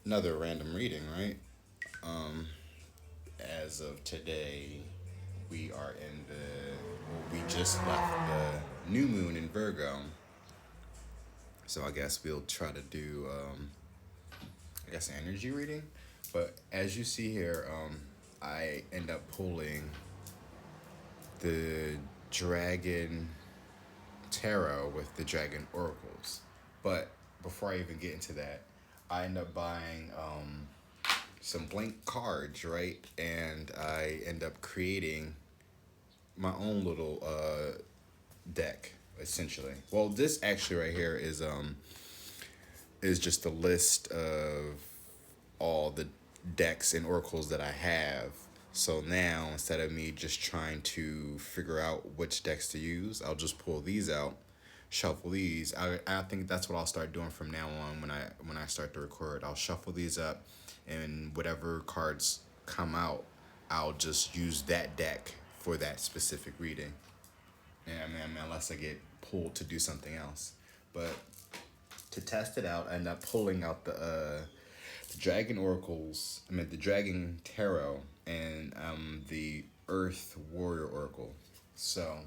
another random reading, right? Um, as of today, we are in we just left the new moon in Virgo. So I guess we'll try to do, I guess, energy reading. But as you see here, I end up pulling the Dragon Tarot with the Dragon Oracles. But before I even get into that, I end up buying some blank cards, right? And I end up creating my own little deck, essentially. Well, this actually right here is just a list of all the decks and oracles that I have. So now, instead of me just trying to figure out which decks to use, I'll just pull these out, shuffle these. I think that's what I'll start doing from now on when I start to record. I'll shuffle these up, and whatever cards come out, I'll just use that deck for that specific reading. And I mean, unless I get pulled to do something else. But to test it out, I end up pulling out the Dragon Oracles. I mean, the Dragon Tarot and the Earth Warrior Oracle. So,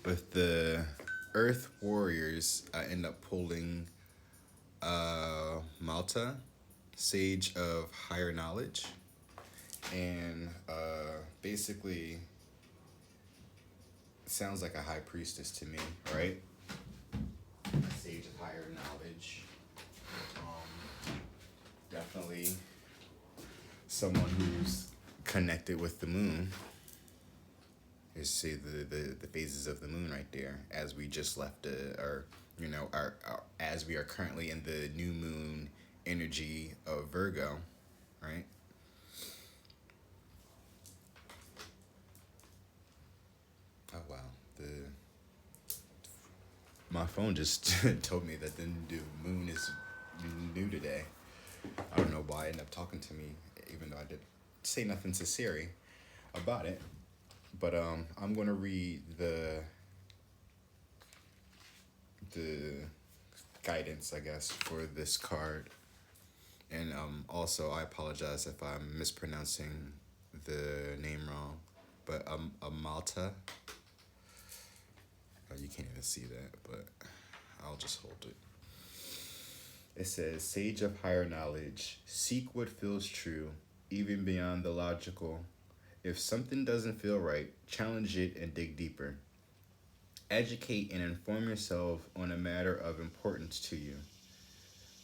with the Earth Warriors, I end up pulling Malta, Sage of Higher Knowledge, and basically sounds like a high priestess to me, right? Sage of Higher Knowledge. Definitely someone who's connected with the moon. You see the phases of the moon right there as we just left our as we are currently in the new moon energy of Virgo, right? Oh wow, the my phone just told me that the moon is new today. I don't know why it ended up talking to me, even though I did say nothing to Siri about it. But I'm gonna read the guidance, I guess, for this card, and also I apologize if I'm mispronouncing the name wrong, but Amalta. Oh, you can't even see that, but I'll just hold it. It says, Sage of higher knowledge, seek what feels true, even beyond the logical. If something doesn't feel right, challenge it and dig deeper. Educate and inform yourself on a matter of importance to you.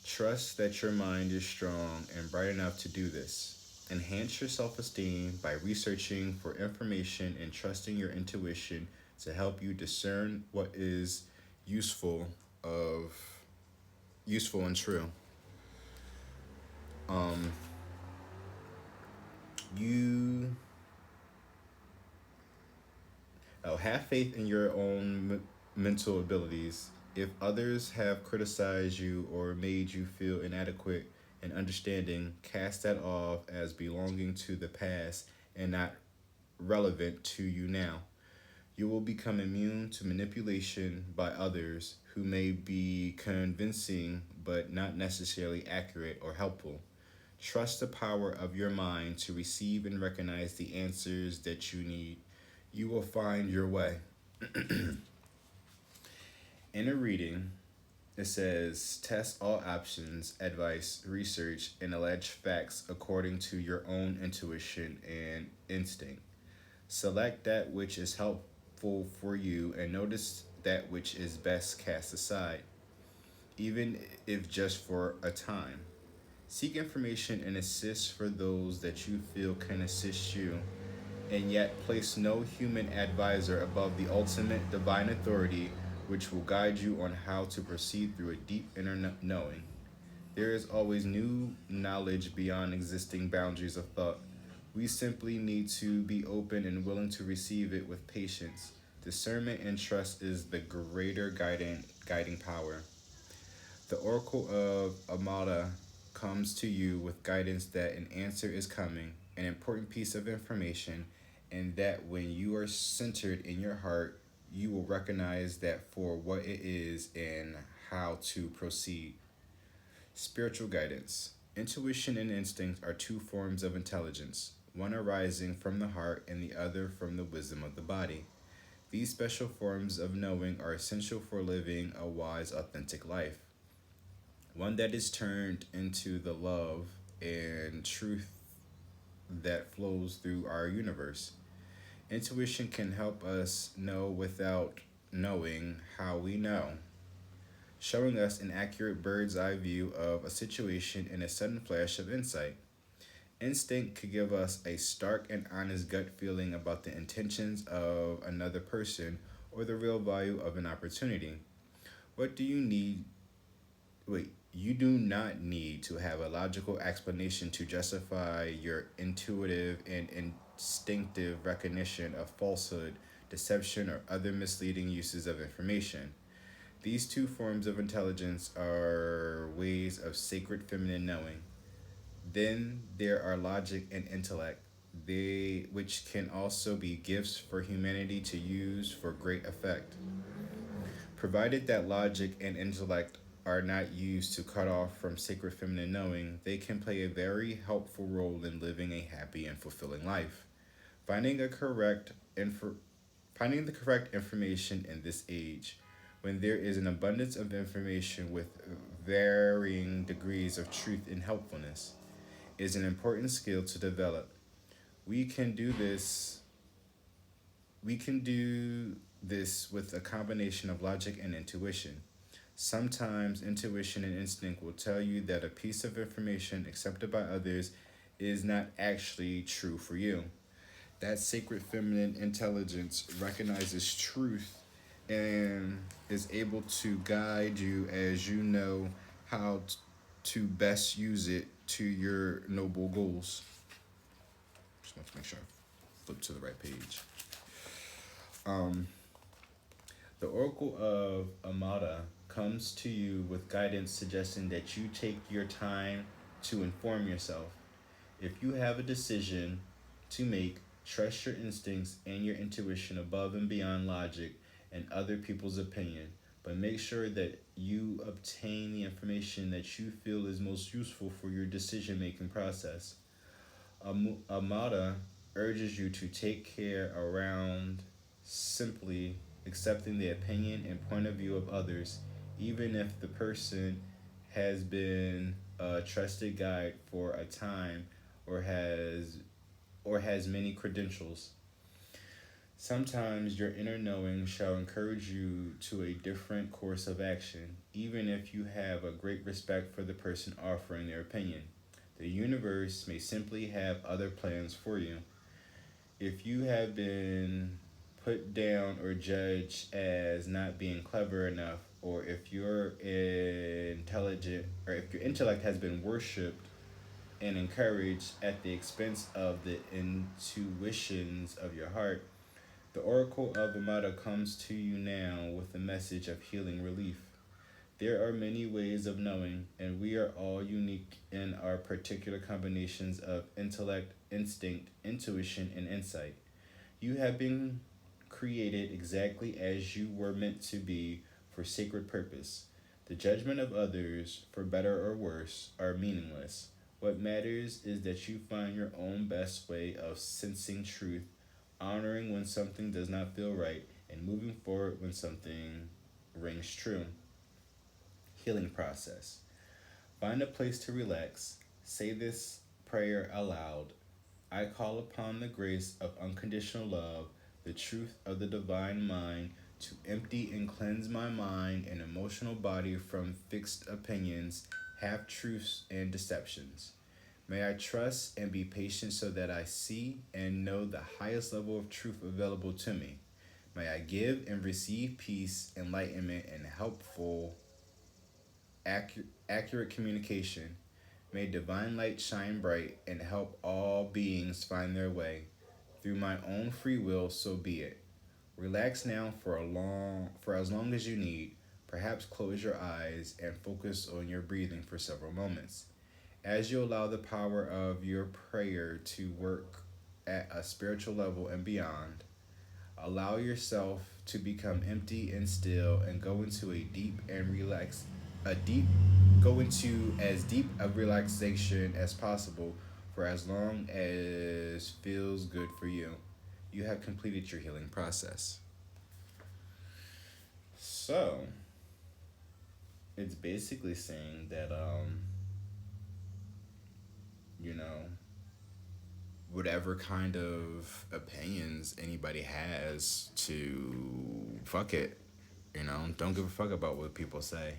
Trust that your mind is strong and bright enough to do this. Enhance your self esteem by researching for information and trusting your intuition to help you discern what is useful of useful and true. Um, you have faith in your own mental abilities. If others have criticized you or made you feel inadequate in understanding, cast that off as belonging to the past and not relevant to you now. You will become immune to manipulation by others who may be convincing but not necessarily accurate or helpful. Trust the power of your mind to receive and recognize the answers that you need. You will find your way. In a reading, it says test all options, advice, research, and alleged facts according to your own intuition and instinct. Select that which is helpful for you and notice that which is best cast aside, even if just for a time. Seek information and assist for those that you feel can assist you, and yet place no human advisor above the ultimate divine authority which will guide you on how to proceed through a deep inner knowing. There is always new knowledge beyond existing boundaries of thought. We simply need to be open and willing to receive it with patience. Discernment and trust is the greater guiding power. The Oracle of Amada comes to you with guidance that an answer is coming, an important piece of information, and that when you are centered in your heart, you will recognize that for what it is and how to proceed. Spiritual guidance. Intuition and instinct are two forms of intelligence, one arising from the heart and the other from the wisdom of the body. These special forms of knowing are essential for living a wise, authentic life, one that is turned into the love and truth that flows through our universe. Intuition can help us know without knowing how we know, showing us an accurate bird's eye view of a situation in a sudden flash of insight. Instinct could give us a stark and honest gut feeling about the intentions of another person or the real value of an opportunity. What do you need? Wait, you do not need to have a logical explanation to justify your intuitive and instinctive recognition of falsehood, deception, or other misleading uses of information. These two forms of intelligence are ways of sacred feminine knowing. Then there are logic and intellect, they which can also be gifts for humanity to use for great effect. Provided that logic and intellect are not used to cut off from sacred feminine knowing, they can play a very helpful role in living a happy and fulfilling life. Finding a correct info Finding the correct information in this age, when there is an abundance of information with varying degrees of truth and helpfulness, is an important skill to develop. We can do this we can do this with a combination of logic and intuition. Sometimes intuition and instinct will tell you that a piece of information accepted by others is not actually true for you. That sacred feminine intelligence recognizes truth and is able to guide you as you know how to best use it to your noble goals. Just want to make sure I flip to the right page. Um, the Oracle of Amada comes to you with guidance suggesting that you take your time to inform yourself. If you have a decision to make, trust your instincts and your intuition above and beyond logic and other people's opinion, but make sure that you obtain the information that you feel is most useful for your decision making process. Amada urges you to take care around simply accepting the opinion and point of view of others, even if the person has been a trusted guide for a time or has many credentials. Sometimes your inner knowing shall encourage you to a different course of action, even if you have a great respect for the person offering their opinion. The universe may simply have other plans for you. If you have been put down or judged as not being clever enough, or if your intelligent or if your intellect has been worshipped and encouraged at the expense of the intuitions of your heart, the Oracle of Amada comes to you now with a message of healing relief. There are many ways of knowing, and we are all unique in our particular combinations of intellect, instinct, intuition, and insight. You have been created exactly as you were meant to be for sacred purpose. The judgment of others, for better or worse, are meaningless. What matters is that you find your own best way of sensing truth, honoring when something does not feel right, and moving forward when something rings true. Healing process. Find a place to relax. Say this prayer aloud. I call upon the grace of unconditional love, the truth of the divine mind, to empty and cleanse my mind and emotional body from fixed opinions, half truths, and deceptions. May I trust and be patient so that I see and know the highest level of truth available to me. May I give and receive peace, enlightenment, and helpful, accurate communication. May divine light shine bright and help all beings find their way. Through my own free will, so be it. Relax now for as long as you need. Perhaps close your eyes and focus on your breathing for several moments. As you allow the power of your prayer to work at a spiritual level and beyond, allow yourself to become empty and still and go into a deep go into as deep a relaxation as possible for as long as feels good for you. You have completed your healing process. So, it's basically saying that you know, whatever kind of opinions anybody has to fuck it, don't give a fuck about what people say.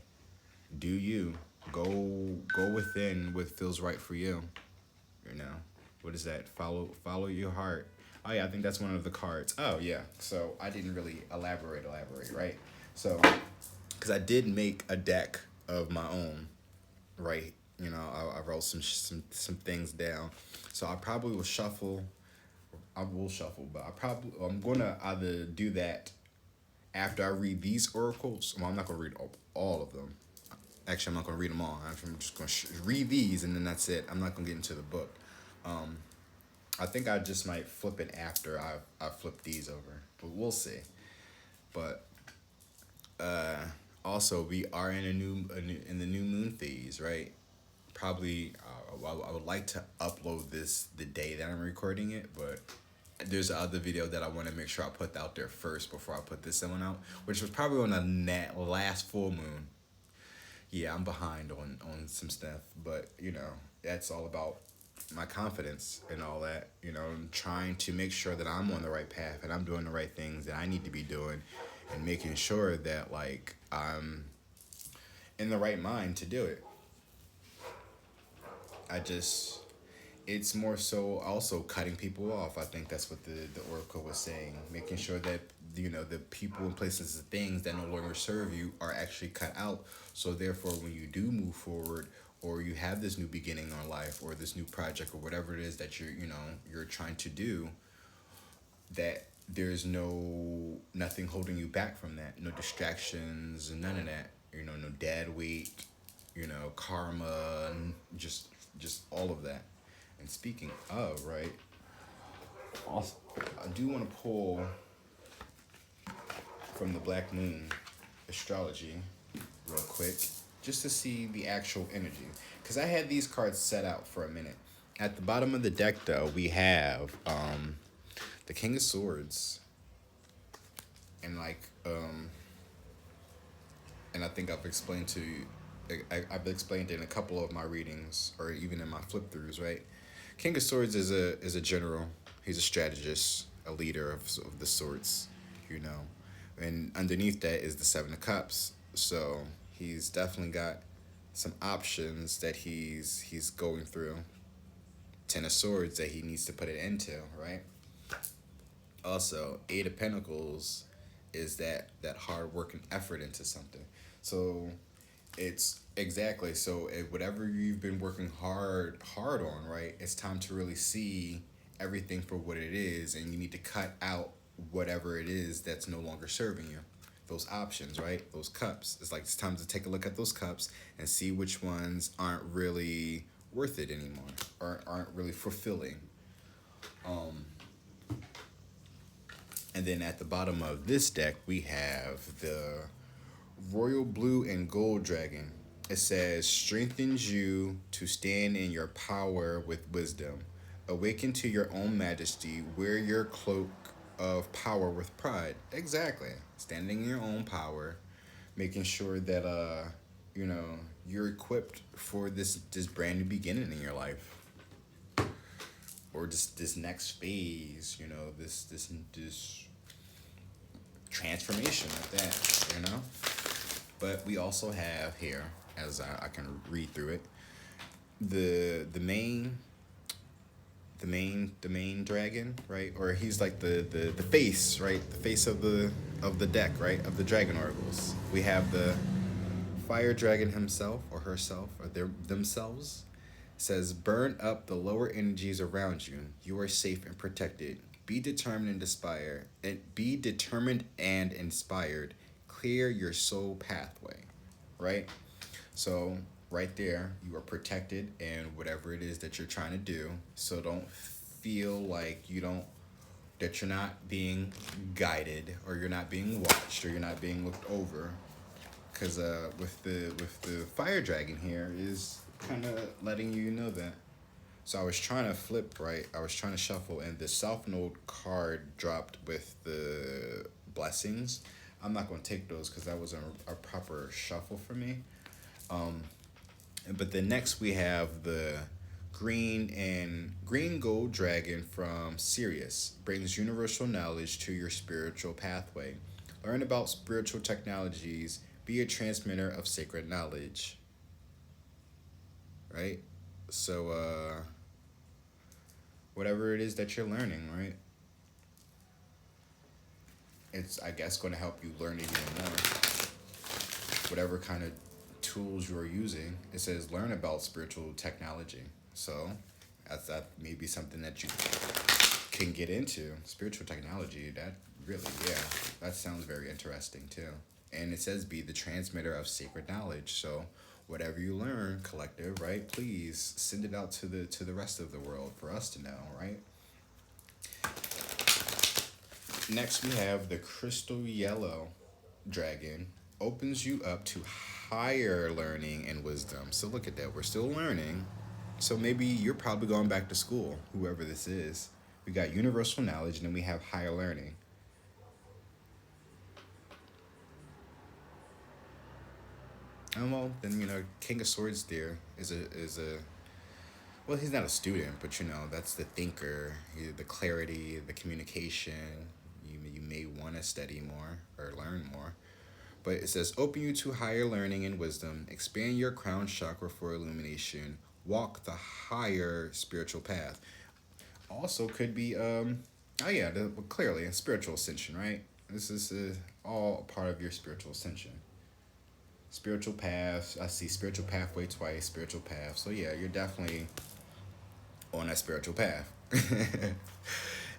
Do you go within what feels right for you, you know? What is that? Follow your heart. Oh yeah, I think that's one of the cards. Oh yeah. So I didn't really elaborate, right? So cuz I did make a deck of my own, right? I wrote some things down. So I probably will shuffle. I will shuffle, but I'm gonna either do that after I read these oracles. Well, I'm not gonna read all of them. Actually, I'm not gonna read them all. I'm just gonna read these, and then that's it. I'm not gonna get into the book. Um, I think I just might flip it after I flip these over, but we'll see. But uh, also, we are in in the new moon phase, right? Probably I would like to upload this the day that I'm recording it, but there's other video that I want to make sure I put out there first before I put this one out, which was probably on the last full moon. Yeah, I'm behind on some stuff, but that's all about my confidence and all that. I'm trying to make sure that I'm on the right path and I'm doing the right things that I need to be doing, and making sure that like I'm in the right mind to do it. I just it's more so also cutting people off. I think that's what the oracle was saying, making sure that the people and places and things that no longer serve you are actually cut out. So therefore, when you do move forward, or you have this new beginning on life, or this new project, or whatever it is that you're trying to do, that there's nothing holding you back from that. No distractions, none of that. No dead weight. Karma, and just all of that. And speaking of, right, also, I do want to pull from the Black Moon astrology real quick, just to see the actual energy. Because I had these cards set out for a minute. At the bottom of the deck, though, we have the King of Swords. And and I think I've explained to you, I've explained it in a couple of my readings, or even in my flip throughs, right? King of Swords is a general. He's a strategist, a leader of the swords, you know. And underneath that is the Seven of Cups. So he's definitely got some options that he's going through. Ten of Swords that he needs to put an end to, right? Also, Eight of Pentacles is that hard work and effort into something. So it's exactly so whatever you've been working hard on, right? It's time to really see everything for what it is, and you need to cut out whatever it is that's no longer serving you. Those options, right? Those cups. It's like it's time to take a look at those cups and see which ones aren't really worth it anymore, or aren't really fulfilling. And then at the bottom of this deck, we have the Royal Blue and Gold Dragon. It says, strengthens you to stand in your power with wisdom. Awaken to your own majesty. Wear your cloak of power with pride. Exactly. Standing in your own power. Making sure that, you're equipped for this brand new beginning in your life. Or just this next phase, this transformation of that. But we also have here, as I can read through it, the main dragon, right? Or he's like the face, right? The face of the deck, right? Of the dragon oracles. We have the fire dragon himself or herself or themselves. Says, burn up the lower energies around you. You are safe and protected. Be determined and inspired. Clear your soul pathway, right? So right there, you are protected in whatever it is that you're trying to do. So don't feel like that you're not being guided, or you're not being watched, or you're not being looked over. Because with the fire dragon here is kind of letting you know that. So I was trying to flip, right? I was trying to shuffle, and the South Node card dropped with the blessings. I'm not going to take those because that wasn't a proper shuffle for me. But then next we have the green gold dragon from Sirius. Brings universal knowledge to your spiritual pathway. Learn about spiritual technologies. Be a transmitter of sacred knowledge. Right? So, whatever it is that you're learning, right? It's, I guess, going to help you learn even more. Whatever kind of tools you're using, it says learn about spiritual technology. So, that may be something that you can get into. Spiritual technology, that really, yeah, that sounds very interesting too. And it says be the transmitter of sacred knowledge. So, whatever you learn, collective, right? Please send it out to the rest of the world for us to know, right? Next, we have the crystal yellow dragon. Opens you up to higher learning and wisdom. So look at that. We're still learning. So maybe you're probably going back to school, whoever this is. We got universal knowledge, and then we have higher learning. And well, then King of Swords there is a well, he's not a student, but that's the thinker, the clarity, the communication. You may want to study more or learn more. But it says, open you to higher learning and wisdom, expand your crown chakra for illumination, walk the higher spiritual path. Also could be, clearly a spiritual ascension, right? This is all part of your spiritual ascension. Spiritual path, I see spiritual pathway twice, spiritual path. So yeah, you're definitely on that spiritual path.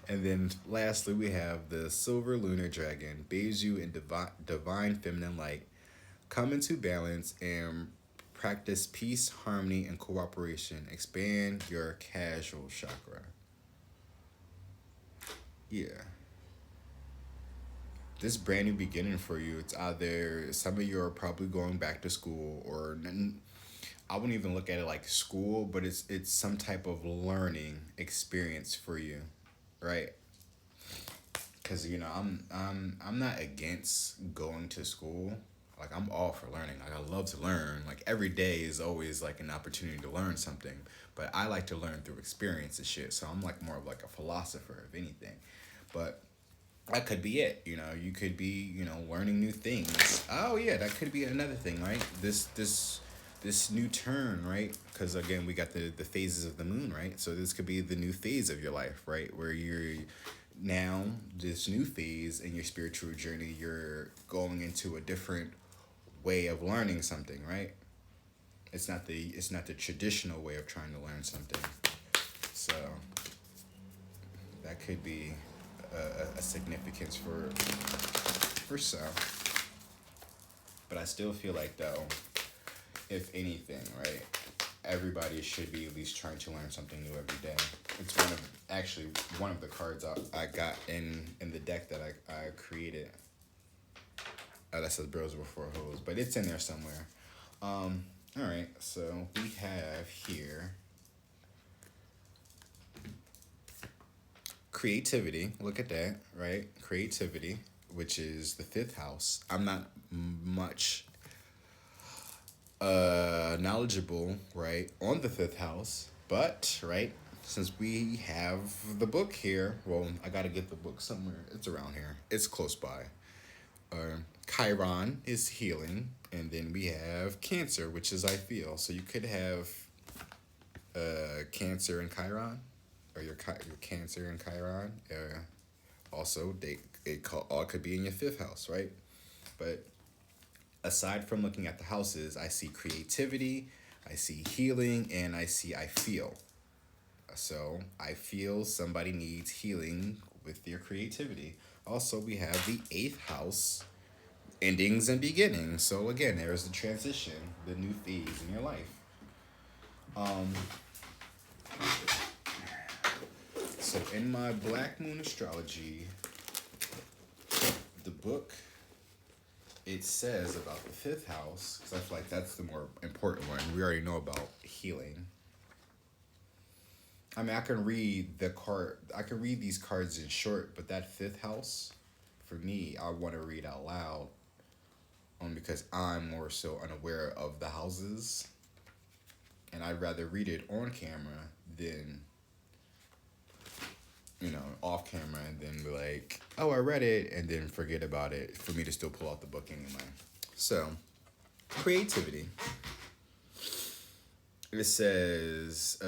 And then lastly, we have the silver lunar dragon, bathes you in divine feminine light. Come into balance and practice peace, harmony, and cooperation. Expand your casual chakra. Yeah. This brand new beginning for you, it's either some of you are probably going back to school, or I wouldn't even look at it like school, but it's some type of learning experience for you, right? Because I'm not against going to school. Like, I'm all for learning. Like, I love to learn. Like, every day is always like an opportunity to learn something. But I like to learn through experience and shit. So I'm like more of like a philosopher, if anything. But that could be it. You could be learning new things. Oh yeah, that could be another thing, right? This new turn, right? Because again, we got the phases of the moon, right? So this could be the new phase of your life, right? Where you're now, this new phase in your spiritual journey, you're going into a different way of learning something, right? It's not the traditional way of trying to learn something. So that could be a significance for some. But I still feel like, though, if anything, right, everybody should be at least trying to learn something new every day. It's one of the cards I got in the deck that I created. That says Bros Before Hoes, but it's in there somewhere. All right, so we have here creativity. Look at that, right? Creativity, which is the 5th house. I'm not much knowledgeable, right, on the 5th house, but right, since we have the book here, well, I gotta get the book somewhere. It's around here. It's close by. Chiron is healing, and then we have Cancer, which is I feel. So you could have Cancer and Chiron, or your Cancer and Chiron. Also, it all could be in your 5th house, right? But aside from looking at the houses, I see creativity, I see healing, and I feel. So I feel somebody needs healing with their creativity. Also, we have the 8th house, endings and beginnings. So again, there's the transition, the new phase in your life. So in my Black Moon astrology, the book it says about the fifth house, because I feel like that's the more important one. We already know about healing. I mean, I can read the card. I can read these cards in short, but that fifth house, for me, I want to read out loud, because I'm more so unaware of the houses, and I'd rather read it on camera than off camera and then be like, oh, I read it, and then forget about it for me to still pull out the book anyway. So, creativity. It says,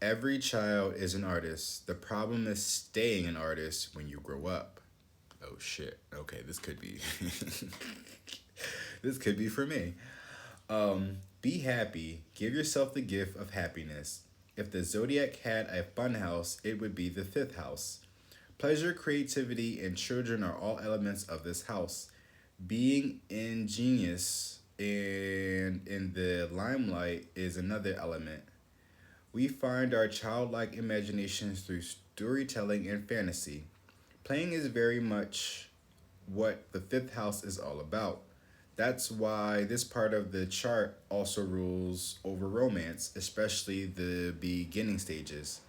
every child is an artist. The problem is staying an artist when you grow up. Oh shit. Okay, this could be this could be for me. Be happy. Give yourself the gift of happiness. If the zodiac had a fun house, it would be the fifth house. Pleasure, creativity, and children are all elements of this house. Being ingenious and in the limelight is another element. We find our childlike imaginations through storytelling and fantasy. Playing is very much what the fifth house is all about. That's why this part of the chart also rules over romance, especially the beginning stages.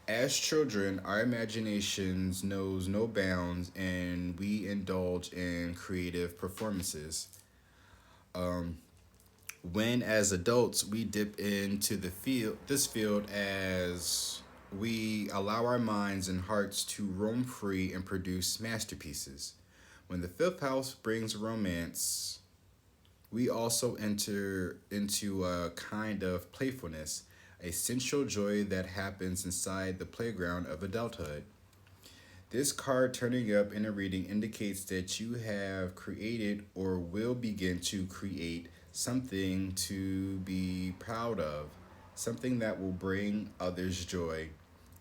As children, our imaginations knows no bounds and we indulge in creative performances. When as adults we dip into this field as we allow our minds and hearts to roam free and produce masterpieces. When the fifth house brings romance, we also enter into a kind of playfulness, a sensual joy that happens inside the playground of adulthood. This card turning up in a reading indicates that you have created or will begin to create something to be proud of, something that will bring others joy.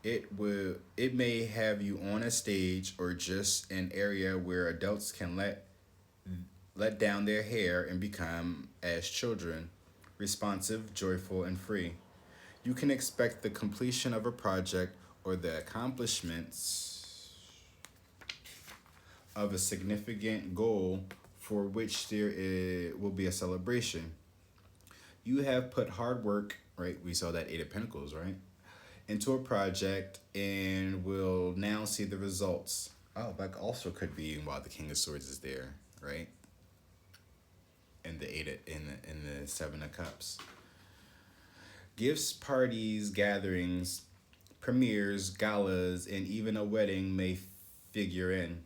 It may have you on a stage or just an area where adults can let down their hair and become as children, responsive, joyful, and free. You can expect the completion of a project or the accomplishments of a significant goal for which will be a celebration. You have put hard work, right? We saw that Eight of Pentacles, right? Into a project and will now see the results. Oh, that also could be while the King of Swords is there, right? And the in the Seven of Cups. Gifts, parties, gatherings, premieres, galas, and even a wedding may figure in.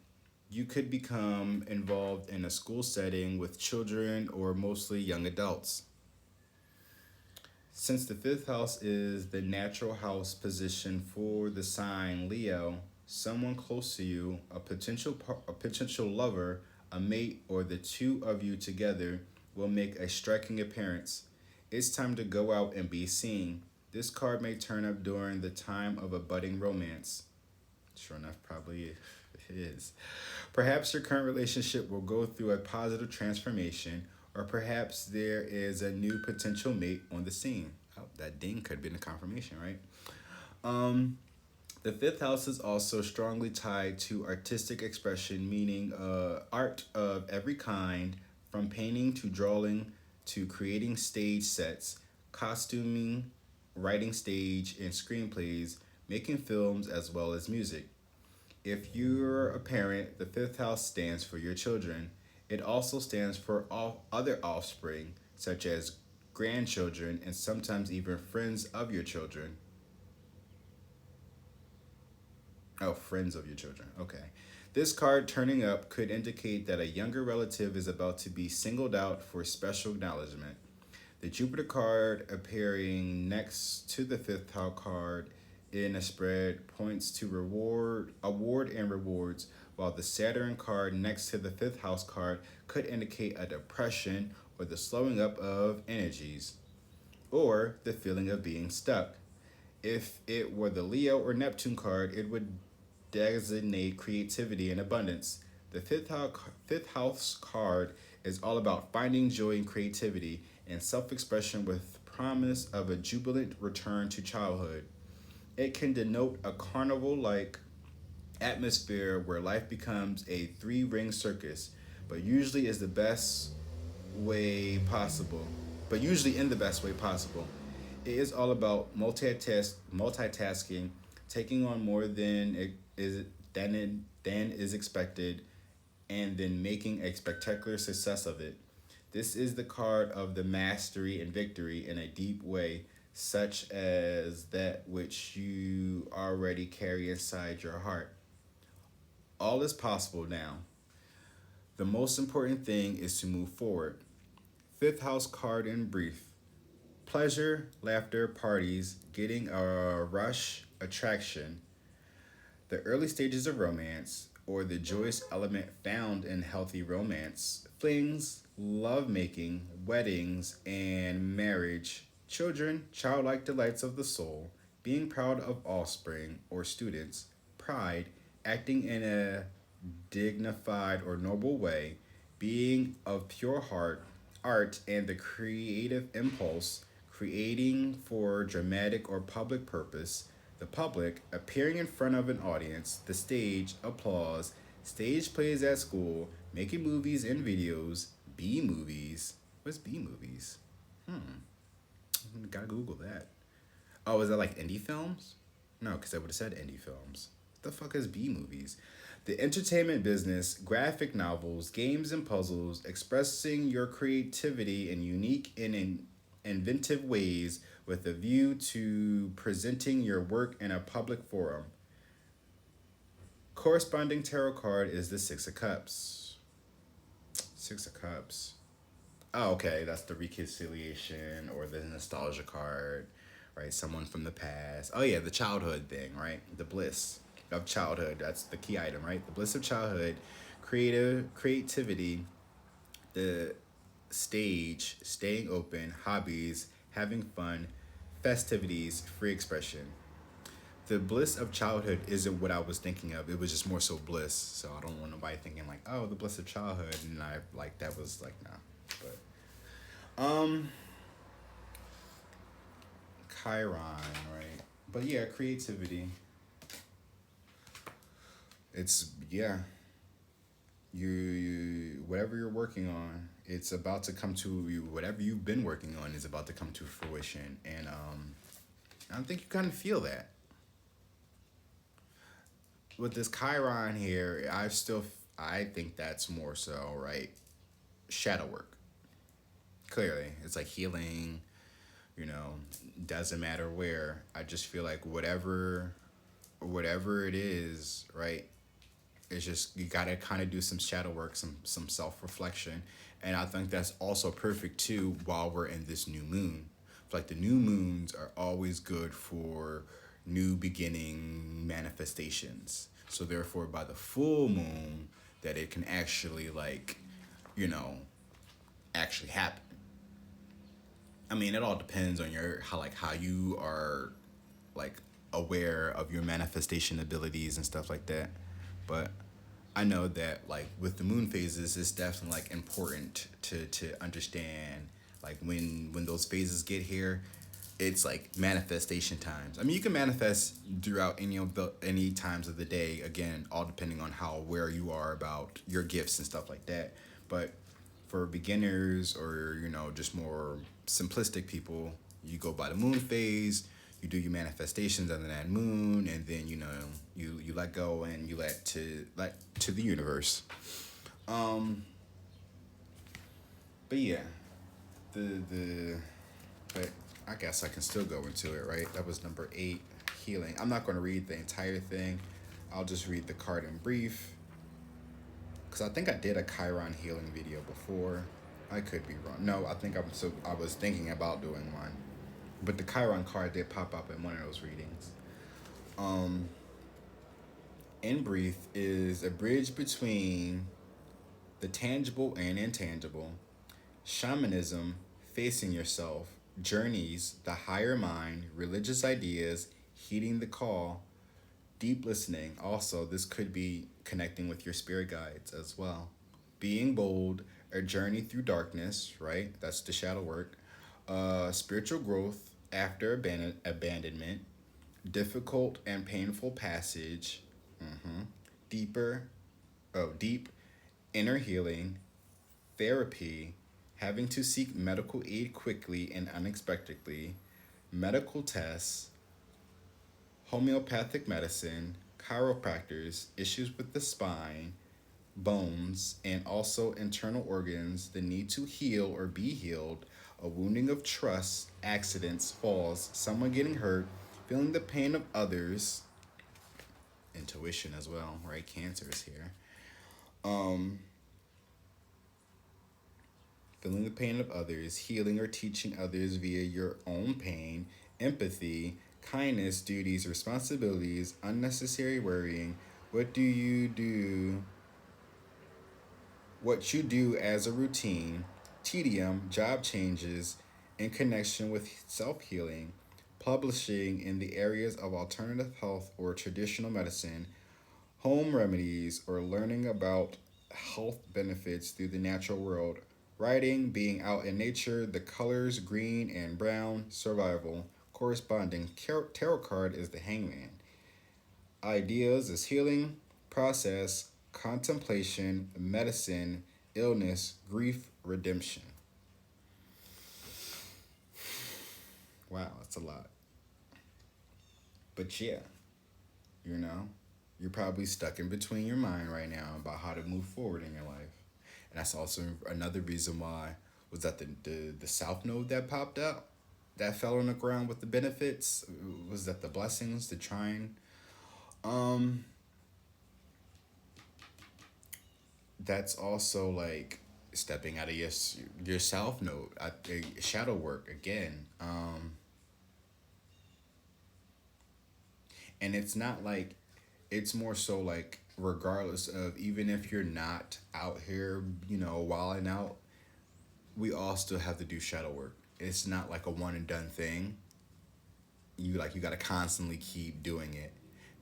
You could become involved in a school setting with children or mostly young adults. Since the fifth house is the natural house position for the sign Leo, someone close to you, a potential lover, a mate, or the two of you together will make a striking appearance. It's time to go out and be seen. This card may turn up during the time of a budding romance. Sure enough, probably it is. Perhaps your current relationship will go through a positive transformation, or perhaps there is a new potential mate on the scene. Oh, that ding could have been a confirmation, right? The fifth house is also strongly tied to artistic expression, meaning art of every kind, from painting to drawing to creating stage sets, costuming, writing stage and screenplays, making films, as well as music. If you're a parent, the fifth house stands for your children. It also stands for all other offspring, such as grandchildren and sometimes even friends of your children. Oh, friends of your children. Okay. This card turning up could indicate that a younger relative is about to be singled out for special acknowledgement. The Jupiter card appearing next to the fifth house card in a spread points to award and rewards, while the Saturn card next to the fifth house card could indicate a depression or the slowing up of energies, or the feeling of being stuck. If it were the Leo or Neptune card, it would designate creativity and abundance. The fifth house card is all about finding joy and creativity and self-expression with promise of a jubilant return to childhood. It can denote a carnival-like atmosphere where life becomes a three-ring circus. but usually is the best way possible. But usually in the best way possible. It is all about multitasking, taking on more than than is expected, and then making a spectacular success of it. This is the card of the mastery and victory in a deep way, such as that which you already carry inside your heart. All is possible now. The most important thing is to move forward. Fifth house card in brief: pleasure, laughter, parties, getting a rush, attraction, the early stages of romance, or the joyous element found in healthy romance, flings, lovemaking, weddings, and marriage, children, childlike delights of the soul, being proud of offspring or students, pride, acting in a dignified or noble way, being of pure heart, art, and the creative impulse, creating for dramatic or public purpose, the public, appearing in front of an audience, the stage, applause, stage plays at school, making movies and videos, B movies. What's B movies? Gotta Google that. Oh, is that like indie films? No, because I would have said indie films. What the fuck is B movies? The entertainment business, graphic novels, games and puzzles, expressing your creativity in unique and inventive ways with a view to presenting your work in a public forum. Corresponding tarot card is the Six of Cups. Six of Cups. Oh, okay, that's the reconciliation or the nostalgia card, right? Someone from the past. Oh yeah, the childhood thing, right? The bliss of childhood. That's the key item, right? The bliss of childhood, creativity, the stage, staying open, hobbies, having fun, festivities, free expression. The bliss of childhood isn't what I was thinking of. It was just more so bliss. So I don't want nobody thinking like, oh, the bliss of childhood, and I like that was like nah. But Chiron, right? But yeah, creativity. It's yeah. You whatever you're working on, it's about to come to you. Whatever you've been working on is about to come to fruition, and I think you kind of feel that with this Chiron here. I think that's more so right. Shadow work. Clearly, it's like healing. You know, doesn't matter where. I just feel like whatever it is, right? It's just you gotta kind of do some shadow work, some self reflection, and I think that's also perfect too while we're in this new moon. Like the new moons are always good for new beginning manifestations. So therefore, by the full moon, that it can actually like, you know, actually happen. I mean, it all depends on your how you are like aware of your manifestation abilities and stuff like that. But I know that like with the moon phases, it's definitely like important to understand like when those phases get here, it's like manifestation times. I mean, you can manifest throughout any times of the day. Again, all depending on how where you are about your gifts and stuff like that. But for beginners or just more simplistic people, you go by the moon phase. You do your manifestations under that moon, and then you let go and you let to the universe. Um, but yeah, the but I guess I can still go into it, right? That was number 8, healing. I'm not going to read the entire thing. I'll just read the card in brief. Because I think I did a Chiron healing video before. I could be wrong. No, I was thinking about doing one. But the Chiron card did pop up in one of those readings. Um, in brief, is a bridge between the tangible and intangible, shamanism, facing yourself, journeys, the higher mind, religious ideas, heeding the call, deep listening. Also, this could be connecting with your spirit guides as well. Being bold, a journey through darkness, right? That's the shadow work. Spiritual growth after abandonment, difficult and painful passage, deeper, deep inner healing, therapy, having to seek medical aid quickly and unexpectedly, medical tests, homeopathic medicine, chiropractors, issues with the spine, bones, and also internal organs, the need to heal or be healed, a wounding of trust, accidents, falls, someone getting hurt, feeling the pain of others, intuition as well, right? Cancer is here. Um, Feeling the pain of others, healing or teaching others via your own pain, empathy, kindness, duties, responsibilities, unnecessary worrying. What do you do what you do as a routine, tedium, job changes in connection with self healing, publishing in the areas of alternative health or traditional medicine, home remedies, or learning about health benefits through the natural world, writing, being out in nature, the colors green and brown, survival, corresponding tarot card is the hangman. Ideas is healing, process, contemplation, medicine, illness, grief, redemption. Wow, that's a lot. But yeah, you know, you're probably stuck in between your mind right now about how to move forward in your life. And that's also another reason why was that the South Node that popped up, that fell on the ground with the benefits, was that the blessings, the trine. Um, that's also like stepping out of your self note, shadow work again. And it's not like it's more so like regardless of even if you're not out here, wilding out, we all still have to do shadow work. It's not like a one and done thing. You got to constantly keep doing it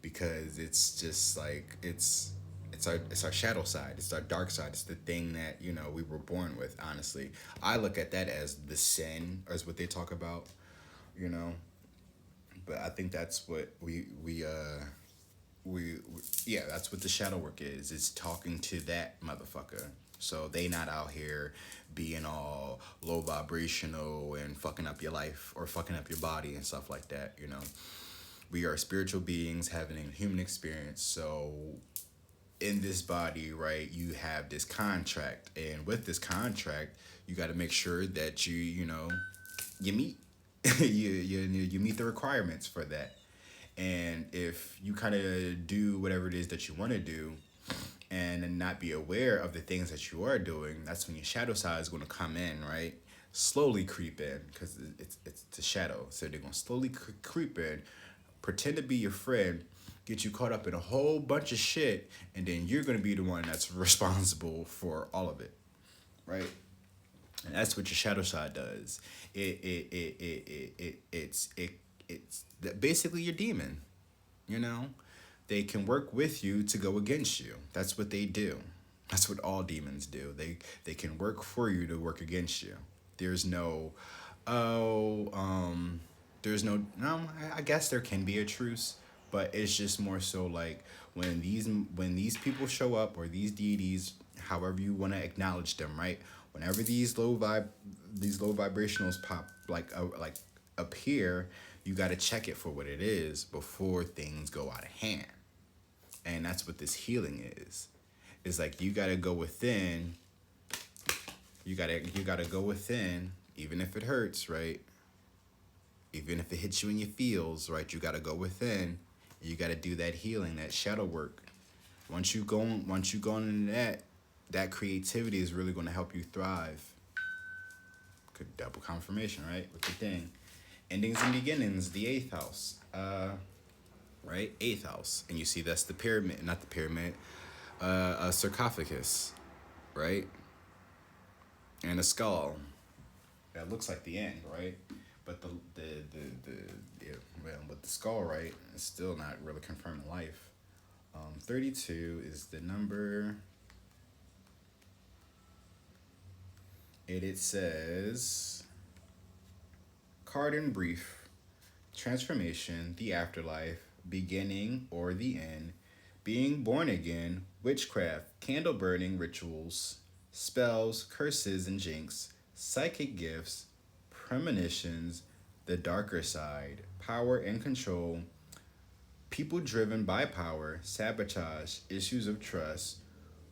because it's just like it's our shadow side. It's our dark side. It's the thing that we were born with. Honestly, I look at that as the sin, or as what they talk about. You know, but I think that's what we yeah, that's what the shadow work is. It's talking to that motherfucker. So they not out here being all low vibrational and fucking up your life or fucking up your body and stuff like that. We are spiritual beings having a human experience. So in this body, right, you have this contract, and with this contract, you got to make sure that you meet you meet the requirements for that. And if you kind of do whatever it is that you want to do and not be aware of the things that you are doing, that's when your shadow side is going to come in, right? Slowly creep in because it's the shadow. So they're going to slowly creep in, pretend to be your friend, get you caught up in a whole bunch of shit, and then you're going to be the one that's responsible for all of it, right? And that's what your shadow side does. It's basically your demon. You know, they can work with you to go against you. That's what they do. That's what all demons do. They can work for you to work against you. There's no, oh, there's no. I guess there can be a truce, but it's just more so like when these people show up, or these deities, however you want to acknowledge them, right? Whenever these low vibrationals pop like appear, you got to check it for what it is before things go out of hand. And that's what this healing is. It's like you got to go within. You got to go within, even if it hurts, right? Even if it hits you in your feels, right? You got to go within. You got to do that healing, that shadow work. Once you go into that creativity is really going to help you thrive. Good double confirmation, right? With the thing. Endings and beginnings, the eighth house. Right? Eighth house. And you see that's the pyramid, not the pyramid, a sarcophagus, right? And a skull. That looks like the end, right? But yeah, well, with the skull, right, it's still not really confirming life. 32 is the number. And it says, card in brief, transformation, the afterlife, beginning or the end, being born again, witchcraft, candle burning rituals, spells, curses and jinx, psychic gifts, premonitions, the darker side, power and control, people driven by power, sabotage, issues of trust,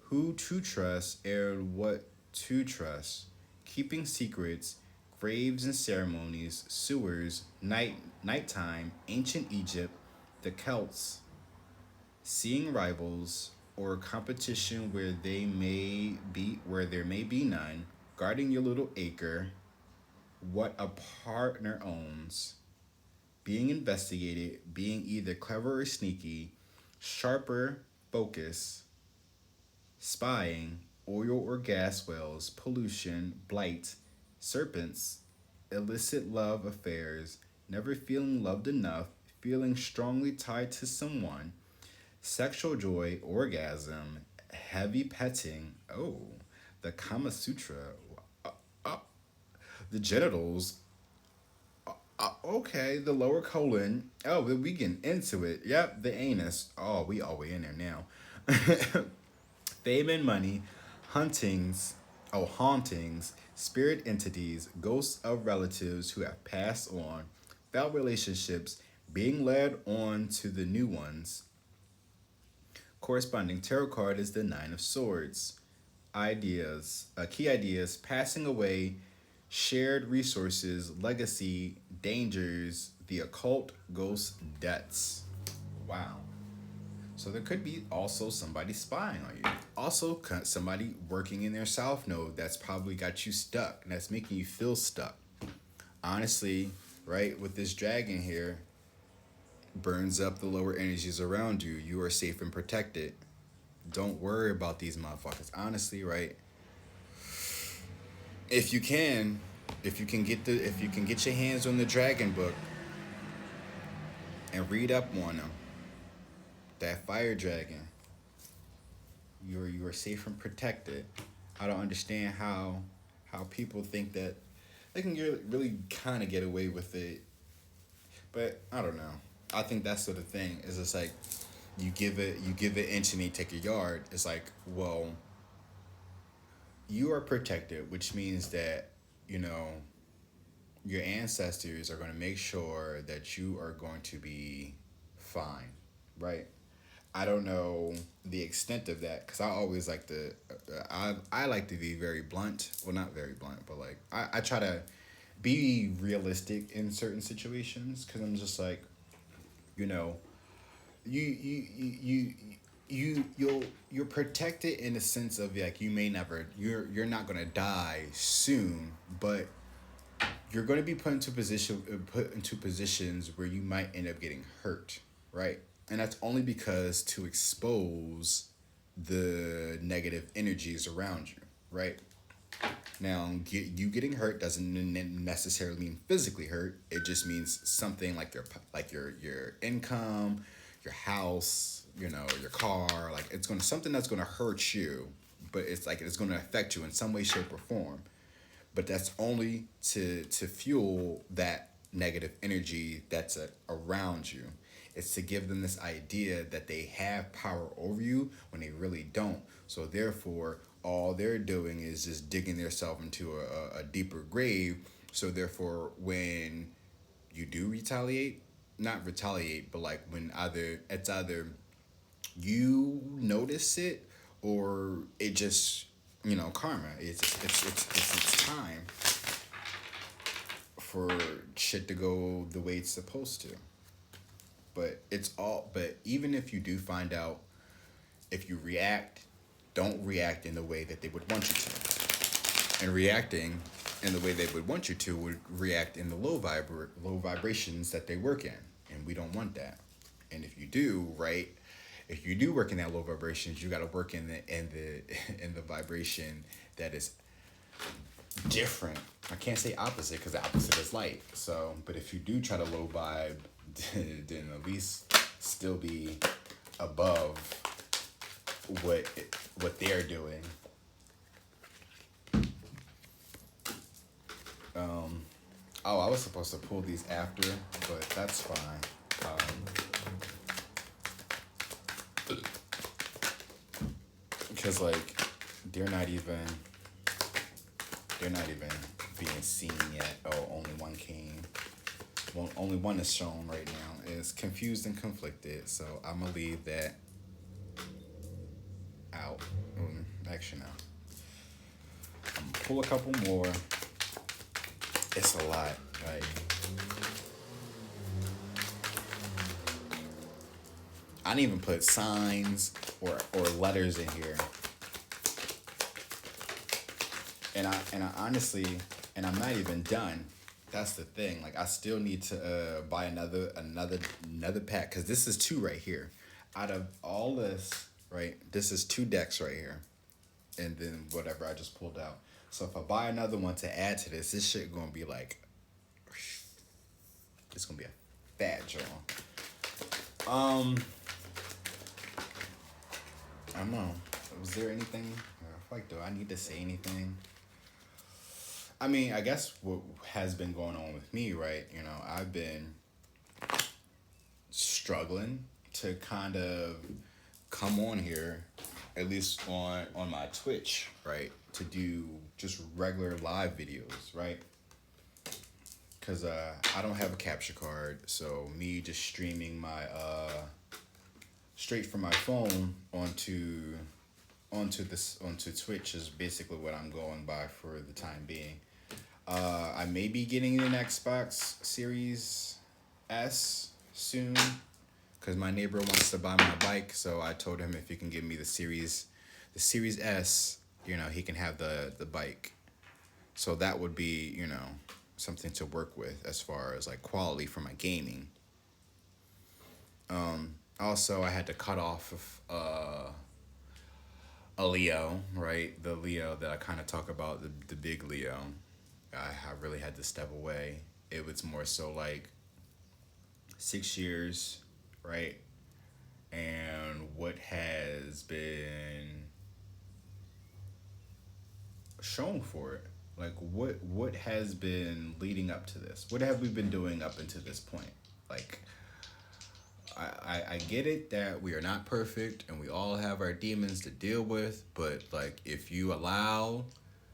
who to trust and what to trust, keeping secrets, graves and ceremonies, sewers, nighttime, ancient Egypt, the Celts, seeing rivals or competition where there may be none, guarding your little acre, what a partner owns, being investigated, being either clever or sneaky, sharper focus, spying, oil or gas wells, pollution, blight, serpents, illicit love affairs, never feeling loved enough, feeling strongly tied to someone, sexual joy, orgasm, heavy petting, oh, the Kama Sutra, uh, the genitals, okay, the lower colon, oh, we getting into it, yep, the anus, oh, we all way in there now. Fame and money, hauntings, spirit entities, ghosts of relatives who have passed on, failed relationships, being led on to the new ones. Corresponding tarot card is the Nine of Swords. Key ideas, passing away, shared resources, legacy, dangers, the occult, ghosts, debts. Wow. So there could be also somebody spying on you. Also, somebody working in their south node that's probably got you stuck and that's making you feel stuck. Honestly, right, with this dragon here, burns up the lower energies around you. You are safe and protected. Don't worry about these motherfuckers. Honestly, right? If you can, if you can get your hands on the dragon book and read up on them, that fire dragon, you are safe and protected. I don't understand how people think that they can really kind of get away with it, but I don't know. I think that's sort of thing. Is it's like you give it an inch and you take a yard. It's like, well, you are protected, which means that you know your ancestors are going to make sure that you are going to be fine, right? I don't know the extent of that because I always like to, I like to be very blunt. Well, not very blunt, but like I try to be realistic in certain situations because I'm just like, you know, you you you you're protected in the sense of like you may never you're not gonna die soon, but you're gonna be put into positions where you might end up getting hurt, right? And that's only because to expose the negative energies around you, right? Now, you getting hurt doesn't necessarily mean physically hurt. It just means something like your income, your house, you know, your car. Like it's gonna something that's gonna hurt you, but it's like it's gonna affect you in some way, shape, or form. But that's only to fuel that negative energy that's around you. It's to give them this idea that they have power over you when they really don't. So therefore, all they're doing is just digging themselves into a deeper grave. So therefore, when you do retaliate, not retaliate, but like when either you notice it or it just karma. It's time for shit to go the way it's supposed to. But even if you do find out, if you react, don't react in the way that they would want you to. And reacting in the way they would want you to would react in the low vibrations that they work in. And we don't want that. And if you do, right, if you do work in that low vibrations, you gotta work in the vibration that is different. I can't say opposite because the opposite is light. So, but if you do try to low vibe, then at least still be above what they're doing. Oh, I was supposed to pull these after, but that's fine. Cause like they're not even they're not even being seen yet. Oh, only one came. Well, only one is shown right now. It's confused and conflicted. So I'm gonna leave that out. Actually, no. I'm gonna pull a couple more. It's a lot. Like I didn't even put signs or letters in here. And I honestly, and I'm not even done. That's the thing. Like I still need to buy another pack because this is two right here. Out of all this, right? This is two decks right here, and then whatever I just pulled out. So if I buy another one to add to this shit gonna be like, it's gonna be a fat draw. I don't know. Was there anything? Like, do I need to say anything? I mean, I guess what has been going on with me, right? You know, I've been struggling to kind of come on here, at least on my Twitch, right? To do just regular live videos, right? Because I don't have a capture card, so me just streaming my straight from my phone onto Twitch is basically what I'm going by for the time being. I may be getting an Xbox Series S soon because my neighbor wants to buy my bike, so I told him if he can give me the Series S, you know, he can have the bike. So that would be, you know, something to work with as far as like quality for my gaming. Also, I had to cut off of a Leo, right? The Leo that I kind of talk about, the big Leo. I really had to step away. It was more so like 6 years, right? And what has been shown for it? Like what has been leading up to this? What have we been doing up until this point? Like I get it that we are not perfect and we all have our demons to deal with, but like if you allow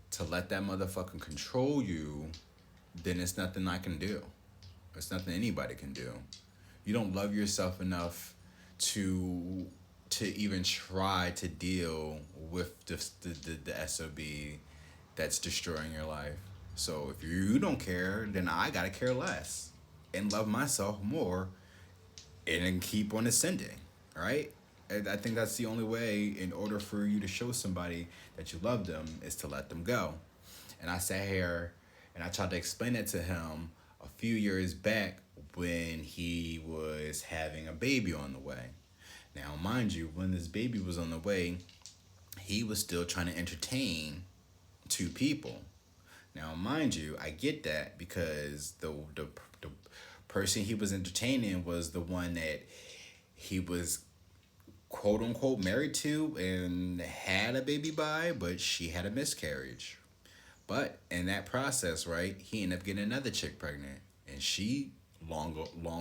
to let that motherfucking control you, then it's nothing I can do. It's nothing anybody can do. You don't love yourself enough to even try to deal with the SOB that's destroying your life. So if you don't care, then I gotta care less and love myself more and keep on ascending, right? And I think that's the only way in order for you to show somebody that you love them is to let them go. And I sat here and I tried to explain it to him a few years back when he was having a baby on the way. Now, mind you, when this baby was on the way, he was still trying to entertain two people. Now, mind you, I get that because the person he was entertaining was the one that he was quote unquote married to and had a baby by, but she had a miscarriage. But in that process, right, he ended up getting another chick pregnant, and she long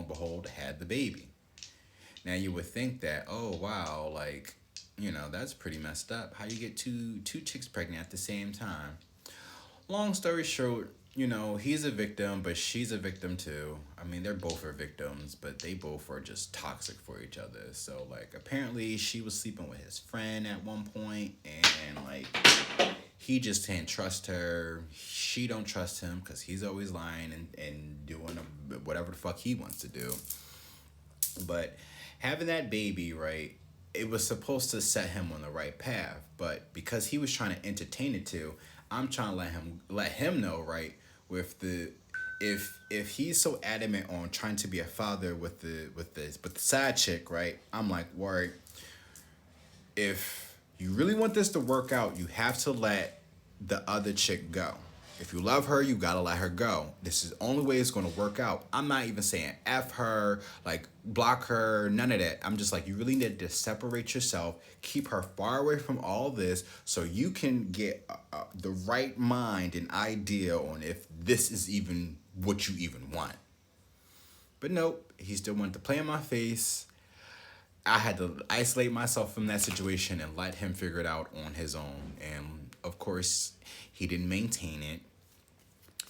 behold had the baby. Now you would think that, oh wow, like, you know, that's pretty messed up. How you get two chicks pregnant at the same time? Long story short, you know, he's a victim, but she's a victim too. I mean, they're both are victims, but they both are just toxic for each other. So, like, apparently she was sleeping with his friend at one point, and, like, he just can't trust her. She don't trust him because he's always lying and doing whatever the fuck he wants to do. But having that baby, right, it was supposed to set him on the right path. But because he was trying to entertain it too, I'm trying to let him know, right, with the if he's so adamant on trying to be a father with the side chick, right? I'm like, worried. If you really want this to work out, you have to let the other chick go. If you love her, you gotta let her go. This is the only way it's gonna work out. I'm not even saying F her, like block her, none of that. I'm just like, you really need to separate yourself, keep her far away from all this so you can get the right mind and idea on if this is even what you even want. But nope, he still wanted to play in my face I had to isolate myself from that situation and let him figure it out on his own. And of course, he didn't maintain it.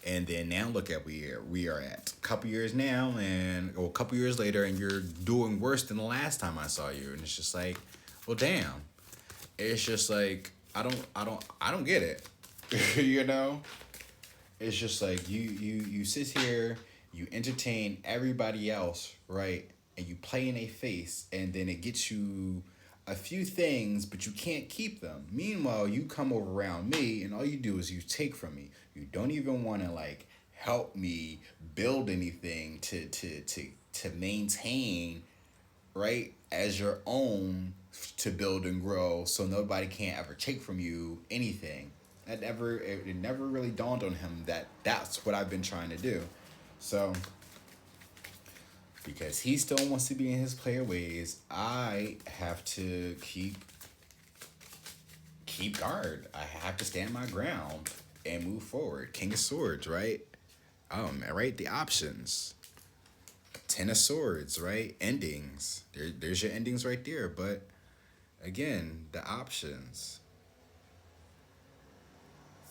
And then now look at we are at a couple years now, and or a couple years later, and you're doing worse than the last time I saw you. And it's just like, well, damn. It's just like I don't get it. you know. It's just like you sit here, you entertain everybody else, right? And you play in a face, and then it gets you a few things, but you can't keep them. Meanwhile, you come over around me, and all you do is you take from me. You don't even want to like help me build anything to maintain, right, as your own, to build and grow, so nobody can't ever take from you anything. It never really dawned on him that that's what I've been trying to do. So because he still wants to be in his player ways, I have to keep guard. I have to stand my ground and move forward. King of Swords, right? Right, the options. Ten of Swords, right? Endings. There's your endings right there. But again, the options.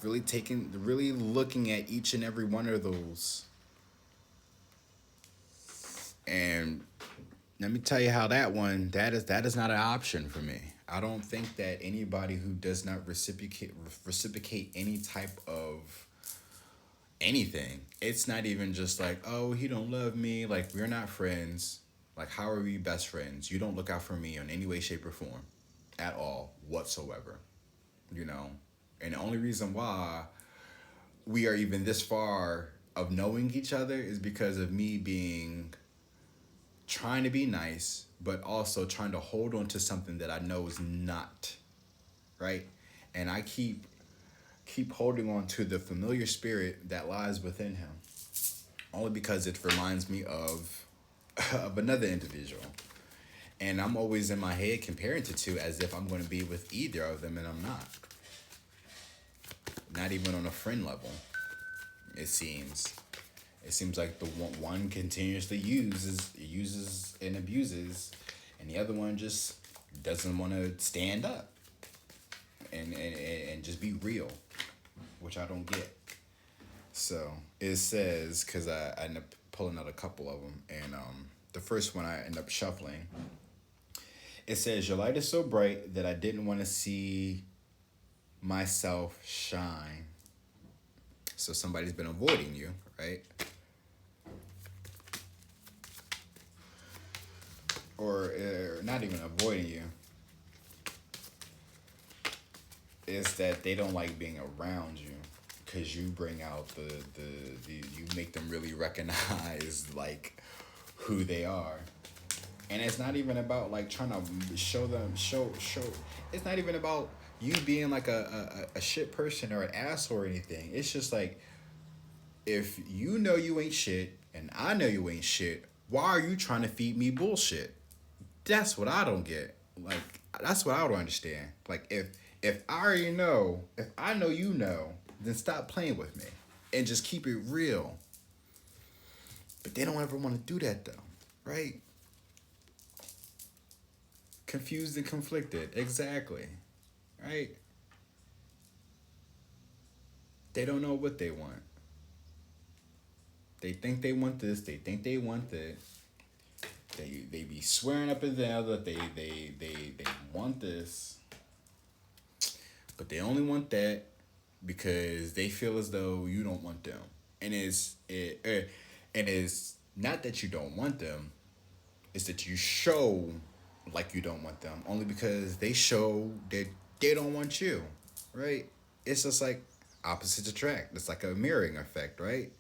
Really looking at each and every one of those. And let me tell you how that is not an option for me. I don't think that anybody who does not reciprocate any type of anything. It's not even just like, oh, he don't love me, like we're not friends. Like, how are we best friends? You don't look out for me in any way, shape, or form at all whatsoever. You know? And the only reason why we are even this far of knowing each other is because of me being trying to be nice, but also trying to hold on to something that I know is not right. And I keep holding on to the familiar spirit that lies within him, only because it reminds me of of another individual. And I'm always in my head comparing the two as if I'm going to be with either of them, and I'm not. Not even on a friend level. It seems. It seems like the one continuously uses and abuses, and the other one just doesn't want to stand up and just be real, which I don't get. So it says, because I end up pulling out a couple of them, and the first one I end up shuffling. It says, your light is so bright that I didn't want to see myself shine. So somebody's been avoiding you, right? Or not even avoiding you. It's that they don't like being around you, because you bring out the you make them really recognize like who they are. And it's not even about like trying to show. It's not even about you being like a shit person or an ass or anything. It's just like, if you know you ain't shit and I know you ain't shit, why are you trying to feed me bullshit? That's what I don't get. Like, that's what I don't understand. Like, if I already know, if I know you know, then stop playing with me and just keep it real. But they don't ever want to do that though, right? Confused and conflicted, exactly, right? They don't know what they want. They think they want this. They think they want that. They be swearing up and down that they want this, but they only want that because they feel as though you don't want them. And it's not that you don't want them. It's that you show like you don't want them, only because they show that they don't want you, right? It's just like opposites attract. It's like a mirroring effect, right?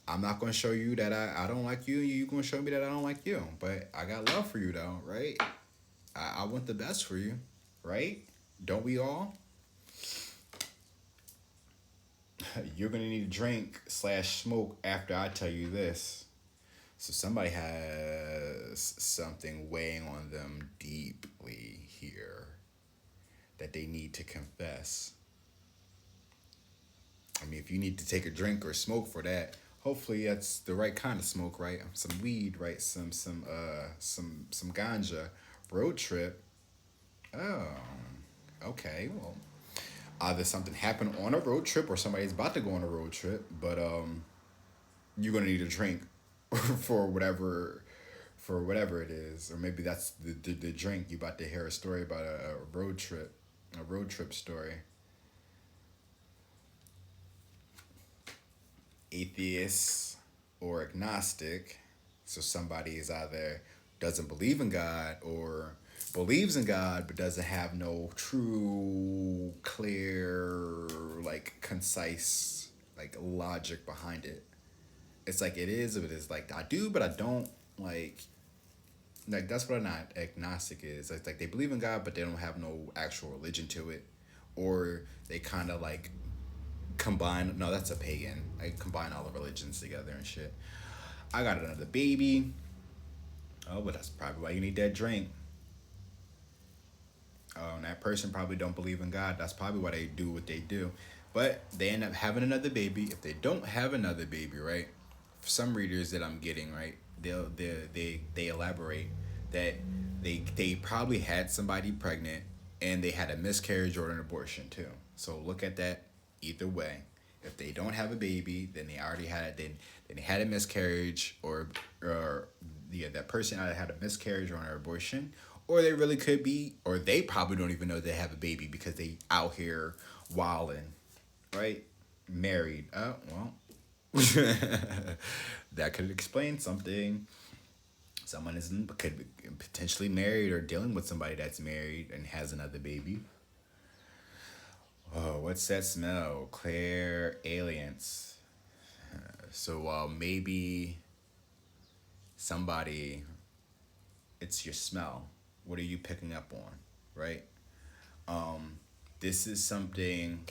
I'm not gonna show you that I don't like you. You gonna show me that I don't like you. But I got love for you though, right? I want the best for you, right? Don't we all? You're gonna need a drink / smoke after I tell you this. So somebody has something weighing on them deeply here that they need to confess. I mean, if you need to take a drink or smoke for that, hopefully that's the right kind of smoke, right? Some weed, right? Some ganja, Road trip. Oh, okay. Well, either something happened on a road trip or somebody's about to go on a road trip, but you're gonna need a drink for whatever it is, or maybe that's the drink. You about to hear a story about a road trip story. Atheist or agnostic. So somebody is either doesn't believe in God or believes in God but doesn't have no true, clear, like concise, like logic behind it. It's like it is, but it's like I do, but I don't. Like that's what an agnostic is. It's like they believe in God, but they don't have no actual religion to it, or they kind of like combine. No, that's a pagan. I combine all the religions together and shit. I got another baby. Oh, but that's probably why you need that drink. And that person probably don't believe in God. That's probably why they do what they do. But they end up having another baby. If they don't have another baby, right? For some readers that I'm getting, right, they elaborate that they probably had somebody pregnant and they had a miscarriage or an abortion too. So look at that either way. If they don't have a baby, then they already had then they had a miscarriage or yeah, that person either had a miscarriage or an abortion, or they really could be, or they probably don't even know they have a baby because they out here wilding, right? Married. Oh well, that could explain something. Someone could be potentially married or dealing with somebody that's married and has another baby. Oh, what's that smell? Claire aliens. So maybe somebody, it's your smell. What are you picking up on, right? This is something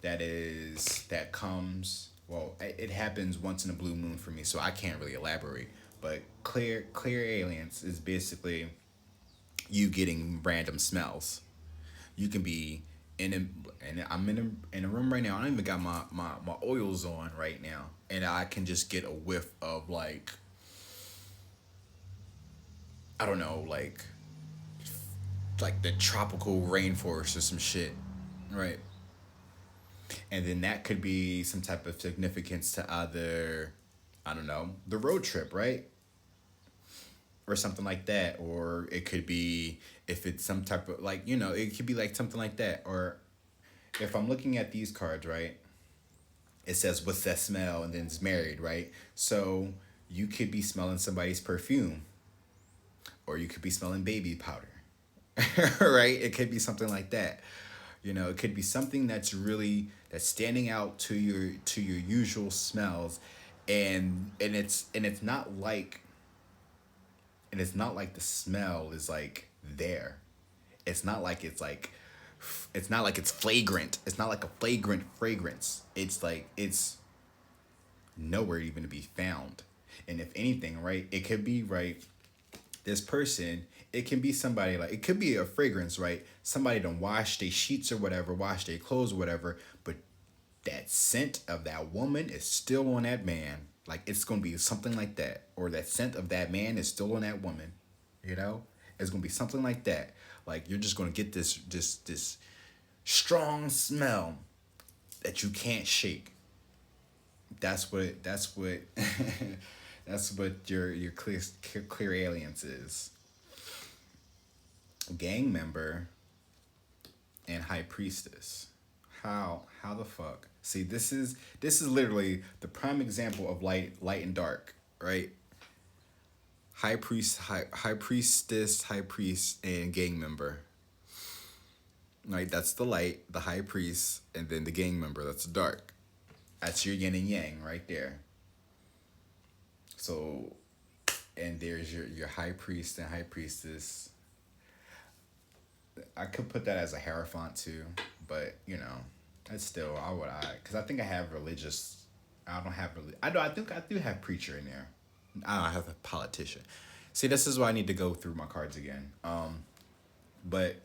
that comes. Well, it happens once in a blue moon for me, so I can't really elaborate. But clear aliens is basically you getting random smells. You can be and I'm in a room right now. I don't even got my oils on right now, and I can just get a whiff of like I don't know like the tropical rainforest or some shit, right? And then that could be some type of significance to either I don't know the road trip, right? Or something like that, or it could be if it's some type of like it could be like something like that, or if I'm looking at these cards, right, it says what's that smell and then it's married, right? So you could be smelling somebody's perfume, or you could be smelling baby powder. Right, it could be something like that. It could be something that's standing out to your usual smells, and it's not like the smell is like there. It's not like it's not like it's flagrant. It's not like a flagrant fragrance. It's like it's nowhere even to be found. And if anything, right, it could be right. This person, it can be somebody like it could be a fragrance, right? Somebody done wash their sheets or whatever, wash their clothes or whatever, but that scent of that woman is still on that man. Like it's gonna be something like that, or that scent of that man is still on that woman. You know, it's gonna be something like that. Like you're just gonna get this strong smell that you can't shake. That's what that's what your clear aliens is. Gang member and high priestess. How the fuck? See, this is literally the prime example of light and dark, right? High priestess, high priest, and gang member. Right, that's the light, the high priest, and then the gang member. That's the dark. That's your yin and yang right there. So, and there's your high priest and high priestess. I could put that as a hierophant too, but that's still because I think I have religious. I don't have I think I do have preacher in there. I don't have a politician. See, this is why I need to go through my cards again. But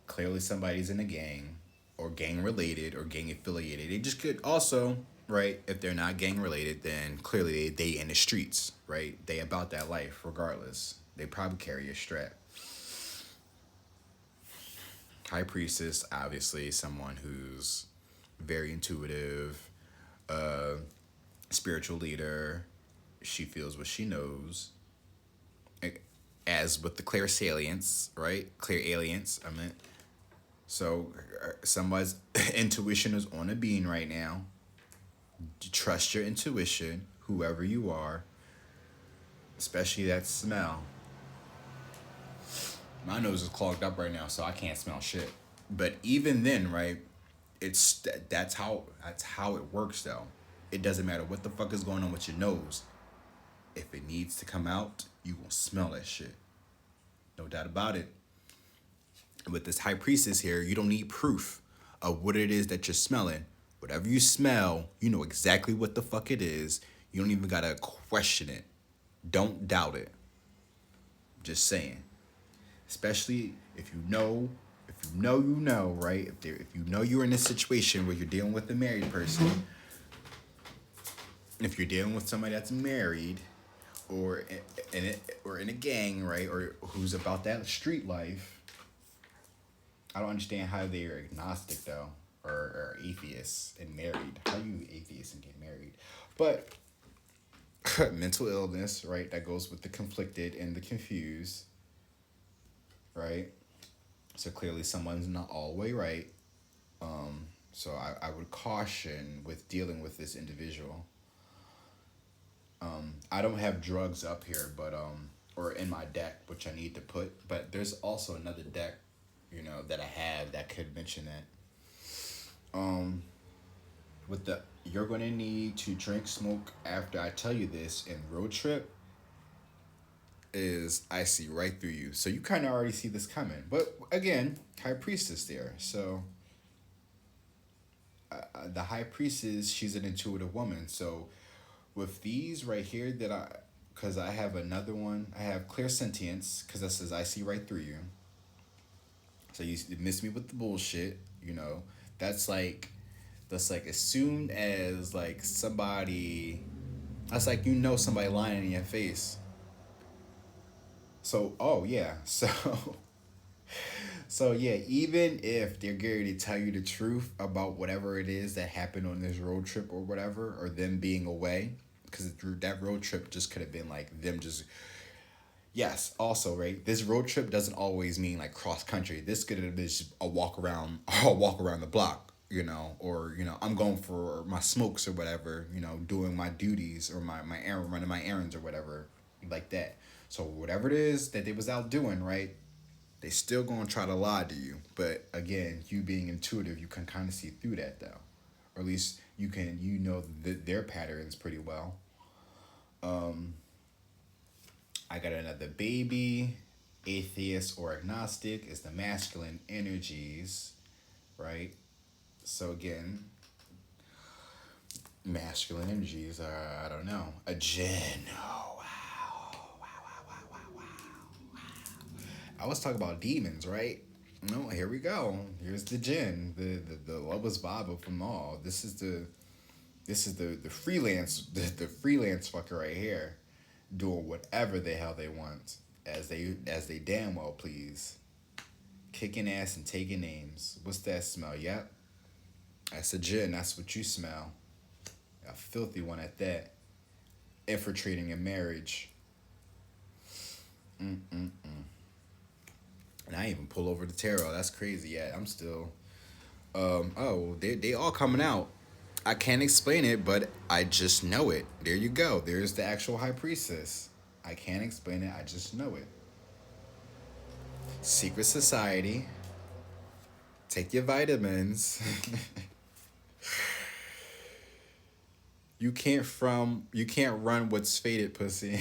clearly somebody's in a gang or gang related or gang affiliated. They just could also, right, if they're not gang related, then clearly they in the streets, right? They about that life regardless. They probably carry a strap. high priestess, obviously someone who's very intuitive, uh, spiritual leader. She feels what she knows. As with the clear salience, right? Clear aliens, I meant. So somebody's intuition is on a beam right now. Trust your intuition, whoever you are, especially that smell. My nose is clogged up right now, so I can't smell shit. But even then, right? That's how it works though. It doesn't matter what the fuck is going on with your nose. If it needs to come out, you will smell that shit. No doubt about it. With this high priestess here, you don't need proof of what it is that you're smelling. Whatever you smell, you know exactly what the fuck it is. You don't even gotta question it. Don't doubt it. Just saying. Especially if you know, right? If you know you're in a situation where you're dealing with a married person, if you're dealing with somebody that's married, or in a gang, right, or who's about that street life, I don't understand how they're agnostic though, or atheists and married. How you atheists and get married? But mental illness, right? That goes with the conflicted and the confused, right? So clearly someone's not all the way right. So I would caution with dealing with this individual. I don't have drugs up here, but or in my deck, which I need to put. But there's also another deck, that I have that could mention that. With the you're gonna need to drink, smoke after I tell you this, and road trip is I see right through you. So you kind of already see this coming. But again, high priestess there. So the high priestess, she's an intuitive woman. So with these right here because I have another one, I have clear sentience, because that says I see right through you. So you miss me with the bullshit, That's like, as soon as like somebody, that's like somebody lying in your face. So oh yeah, so yeah, even if they're going to tell you the truth about whatever it is that happened on this road trip or whatever, or them being away, because that road trip just could have been like them just. Yes, also, right, this road trip doesn't always mean like cross country. This could have been just a walk around the block, or I'm going for my smokes or whatever, doing my duties or my errand, running my errands or whatever, like that. So whatever it is that they was out doing, right, they still gonna try to lie to you. But again, you being intuitive, you can kind of see through that though, or at least you can their patterns pretty well. I got another baby. Atheist or agnostic is the masculine energies, right? So again, masculine energies are, I don't know, a jinn. Oh wow, wow, wow, wow, wow, wow, wow. I was talking about demons, right? No, here we go. Here's the jinn, the lowest Bible from all. This is the freelance the freelance fucker right here, doing whatever the hell they want, as they damn well please. Kicking ass and taking names. What's that smell? Yep. That's a jinn. That's what you smell. A filthy one at that. Infiltrating a marriage. And I even pull over the tarot. That's crazy. Yeah, I'm still. They all coming out. I can't explain it, but I just know it. There you go. There's the actual high priestess. I can't explain it. I just know it. Secret society. Take your vitamins. You can't run what's faded, pussy.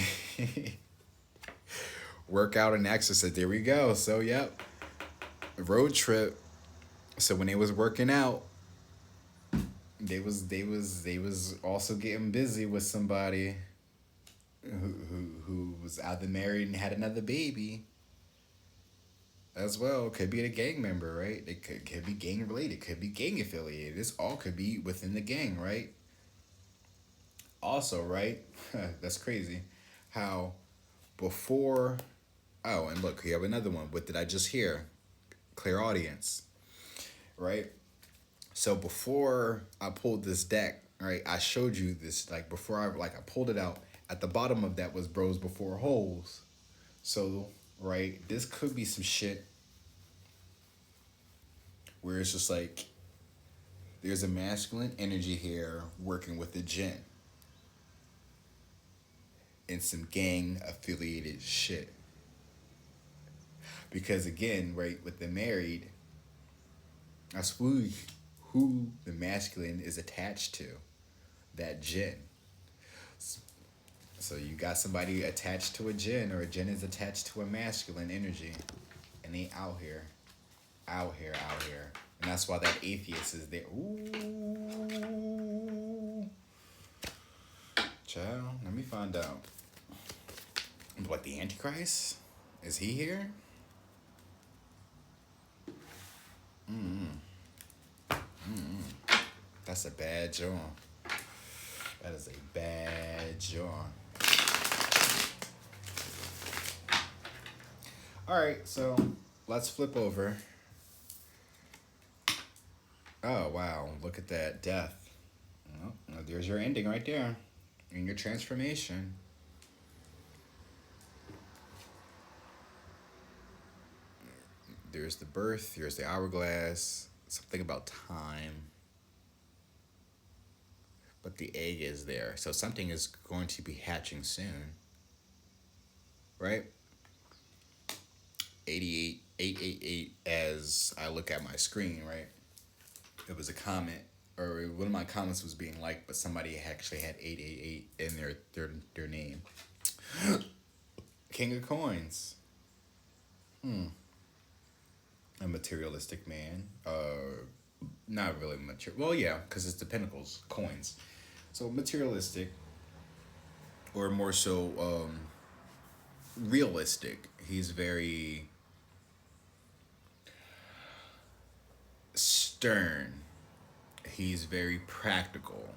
Work out and exercise. There we go. So yep. Road trip. So when they was working out, they was also getting busy with somebody who was either married and had another baby as well. Could be a gang member, right? It could be gang related, could be gang affiliated. This all could be within the gang, right? Also, right? That's crazy. How before. Oh, and look, we have another one. What did I just hear? clairaudience, right? So before I pulled this deck, right, I showed you this, like, before I pulled it out. At the bottom of that was bros before holes. So, right, this could be some shit where it's just like there's a masculine energy here working with the gin and some gang affiliated shit. Because again, right, with the married, that's who the masculine is attached to. That gin. So you got somebody attached to a gin, or a gin is attached to a masculine energy. And they out here. Out here, out here. And that's why that atheist is there. Ooh. Child, let me find out. What, the Antichrist? Is he here? That's a bad joint. That is a bad joint. Alright, so let's flip over. Oh, wow. Look at that. Death. Oh, there's your ending right there. And your transformation. There's the birth. There's the hourglass. Something about time. But the egg is there. So something is going to be hatching soon. Right? 88, 888, as I look at my screen, right? It was a comment, or one of my comments was being liked, but somebody actually had 888 in their name. King of Coins. A materialistic man. Not really material. Well, yeah, because it's the pentacles, coins. So materialistic, or more so realistic. He's very stern. He's very practical.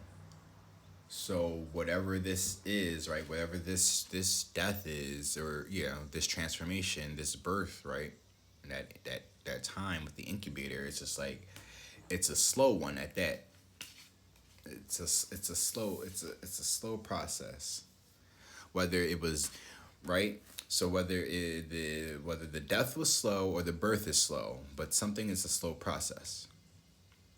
So whatever this is, right? Whatever this death is, or this transformation, this birth, right? And that time with the incubator, it's just like it's a slow one at that. It's a slow process. Whether it was right, so whether the death was slow or the birth is slow, but something is a slow process.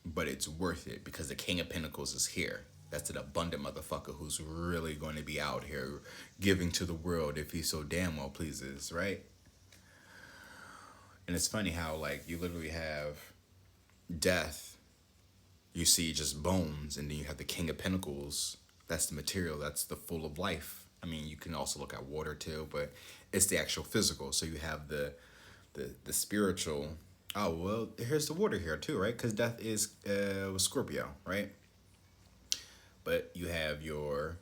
But it's worth it because the King of Pentacles is here. That's an abundant motherfucker who's really going to be out here giving to the world if he so damn well pleases, right? And it's funny how, like, you literally have death, you see just bones, and then you have the King of Pentacles. That's the material, that's the full of life. I mean, you can also look at water too, but it's the actual physical. So you have the spiritual. Oh, well, here's the water here too, right? Because death is Scorpio, right? But you have your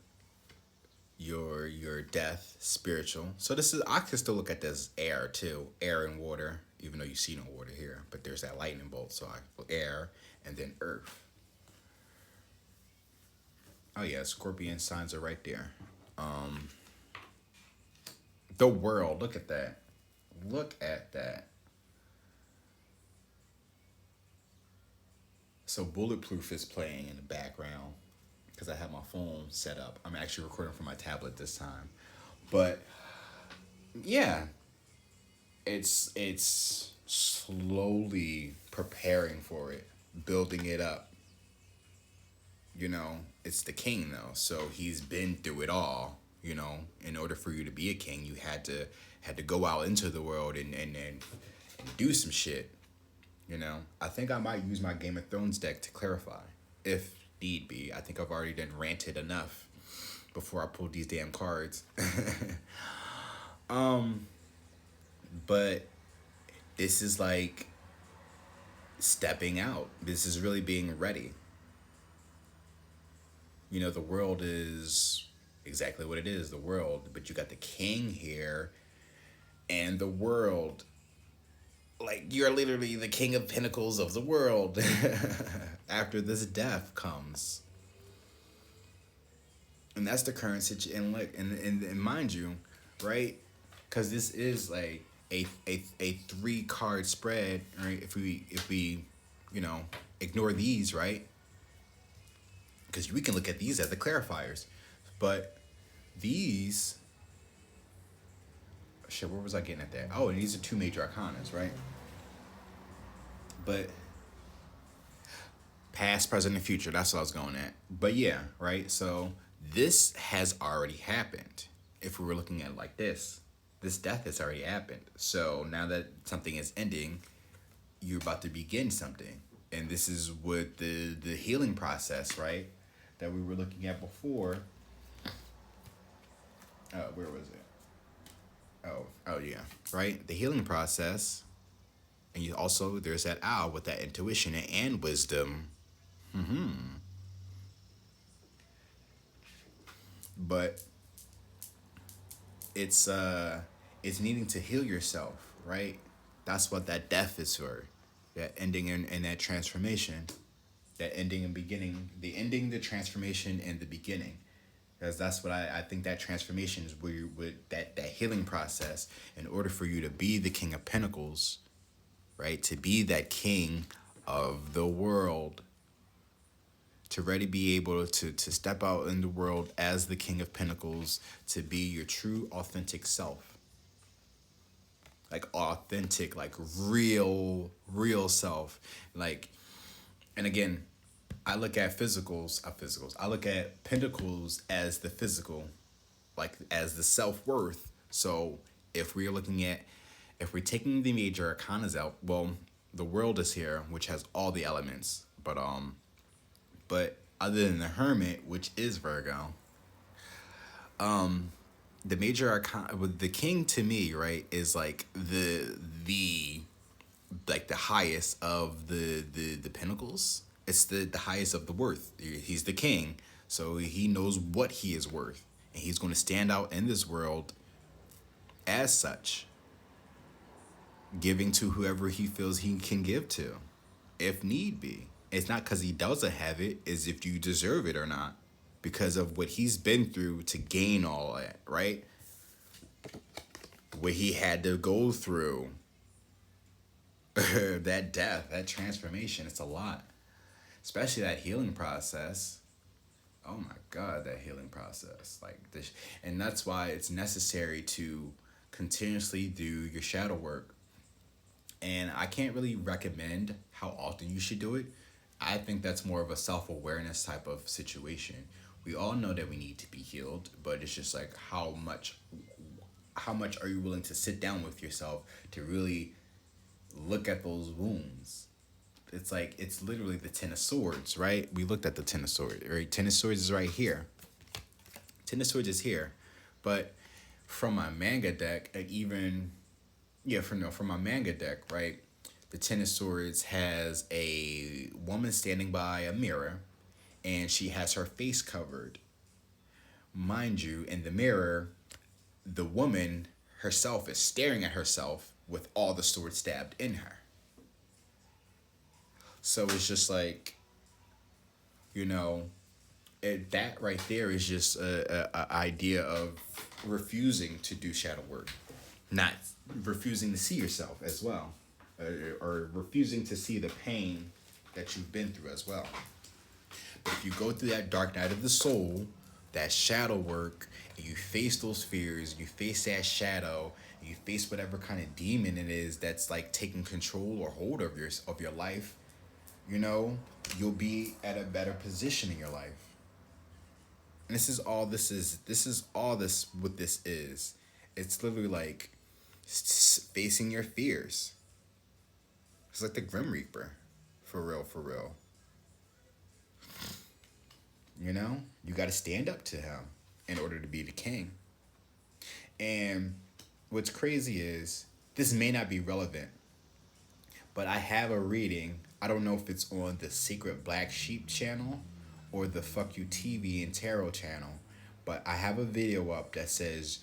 death, spiritual. So this is, I can still look at this air too, air and water, even though you see no water here. But there's that lightning bolt, so air and then earth. Oh yeah, Scorpion signs are right there. The world, look at that. Look at that. So Bulletproof is playing in the background because I have my phone set up. I'm actually recording from my tablet this time. But yeah, it's slowly preparing for it, building it up. You know, it's the king though, so he's been through it all. You know, in order for you to be a king, you had to go out into the world and do some shit. You know, I think I might use my Game of Thrones deck to clarify, if need be. I think I've already done ranted enough before I pulled these damn cards. But this is like stepping out. This is really being ready. You know, the world is exactly what it is, the world. But you got the king here and the world. Like, you're literally the King of Pentacles of the world after this death comes. And that's the current situation. And, and mind you, right? Because this is like a 3 card spread, right? If we you know ignore these, right? Because we can look at these as the clarifiers, but these shit. Where was I getting at that? Oh, and these are 2 major arcanas, right? But past, present, and future. That's what I was going at. But yeah, right. So this has already happened. If we were looking at it like this death has already happened. So now that something is ending, you're about to begin something, and this is what the healing process, right? That we were looking at before. Where was it? Oh yeah, right. The healing process, and you also there's that owl with that intuition and wisdom. But it's it's needing to heal yourself, right? That's what that death is for. That ending and that transformation. That ending and beginning. The ending, the transformation, and the beginning. Because that's what I think that transformation is where you with that healing process in order for you to be the King of Pentacles, right? To be that king of the world. To really be able to step out in the world as the King of Pentacles, to be your true authentic self. Like authentic, like real self. Like, and again, I look at physicals. I look at pentacles as the physical, like as the self-worth. So if we're taking the major arcanas out, well, the world is here, which has all the elements. But other than the Hermit, which is Virgo, the major arcana, the king to me, right, is like the like the highest of the pentacles. It's the highest of the worth. He's the king, so he knows what he is worth, and he's going to stand out in this world as such, giving to whoever he feels he can give to, if need be. It's not because he doesn't have it, it's if you deserve it or not, because of what he's been through to gain all that, right? What he had to go through. That death, that transformation, it's a lot. Especially that healing process. Oh my God, that healing process. Like this, and that's why it's necessary to continuously do your shadow work. And I can't really recommend how often you should do it. I think that's more of a self-awareness type of situation. We all know that we need to be healed, but it's just like how much are you willing to sit down with yourself to really look at those wounds? It's like, it's literally the Ten of Swords, right? We looked at the Ten of Swords, right? Ten of Swords is right here. Ten of Swords is here. But from my manga deck, from my manga deck, right? The Ten of Swords has a woman standing by a mirror, and she has her face covered. Mind you, in the mirror, the woman herself is staring at herself with all the swords stabbed in her. So it's just like, that right there is just a idea of refusing to do shadow work, not refusing to see yourself as well, or refusing to see the pain that you've been through as well. But if you go through that dark night of the soul, that shadow work, and you face those fears, you face that shadow, and you face whatever kind of demon it is that's like taking control or hold of your life, you'll be at a better position in your life. And this is all what this is. It's literally like facing your fears. It's like the Grim Reaper. For real. You got to stand up to him in order to be the king. And what's crazy is, this may not be relevant, but I have a reading. I don't know if it's on the Secret Black Sheep channel or the Fuck You TV and Tarot channel, but I have a video up that says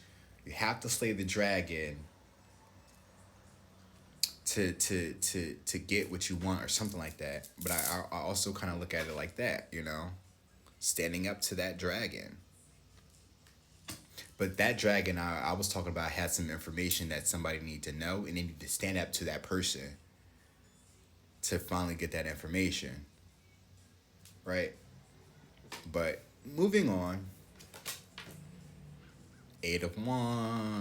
you have to slay the dragon to get what you want, or something like that. But I also kind of look at it like that, standing up to that dragon. But that dragon I was talking about had some information that somebody need to know, and they need to stand up to that person to finally get that information, right? But moving on, Eight of Wands.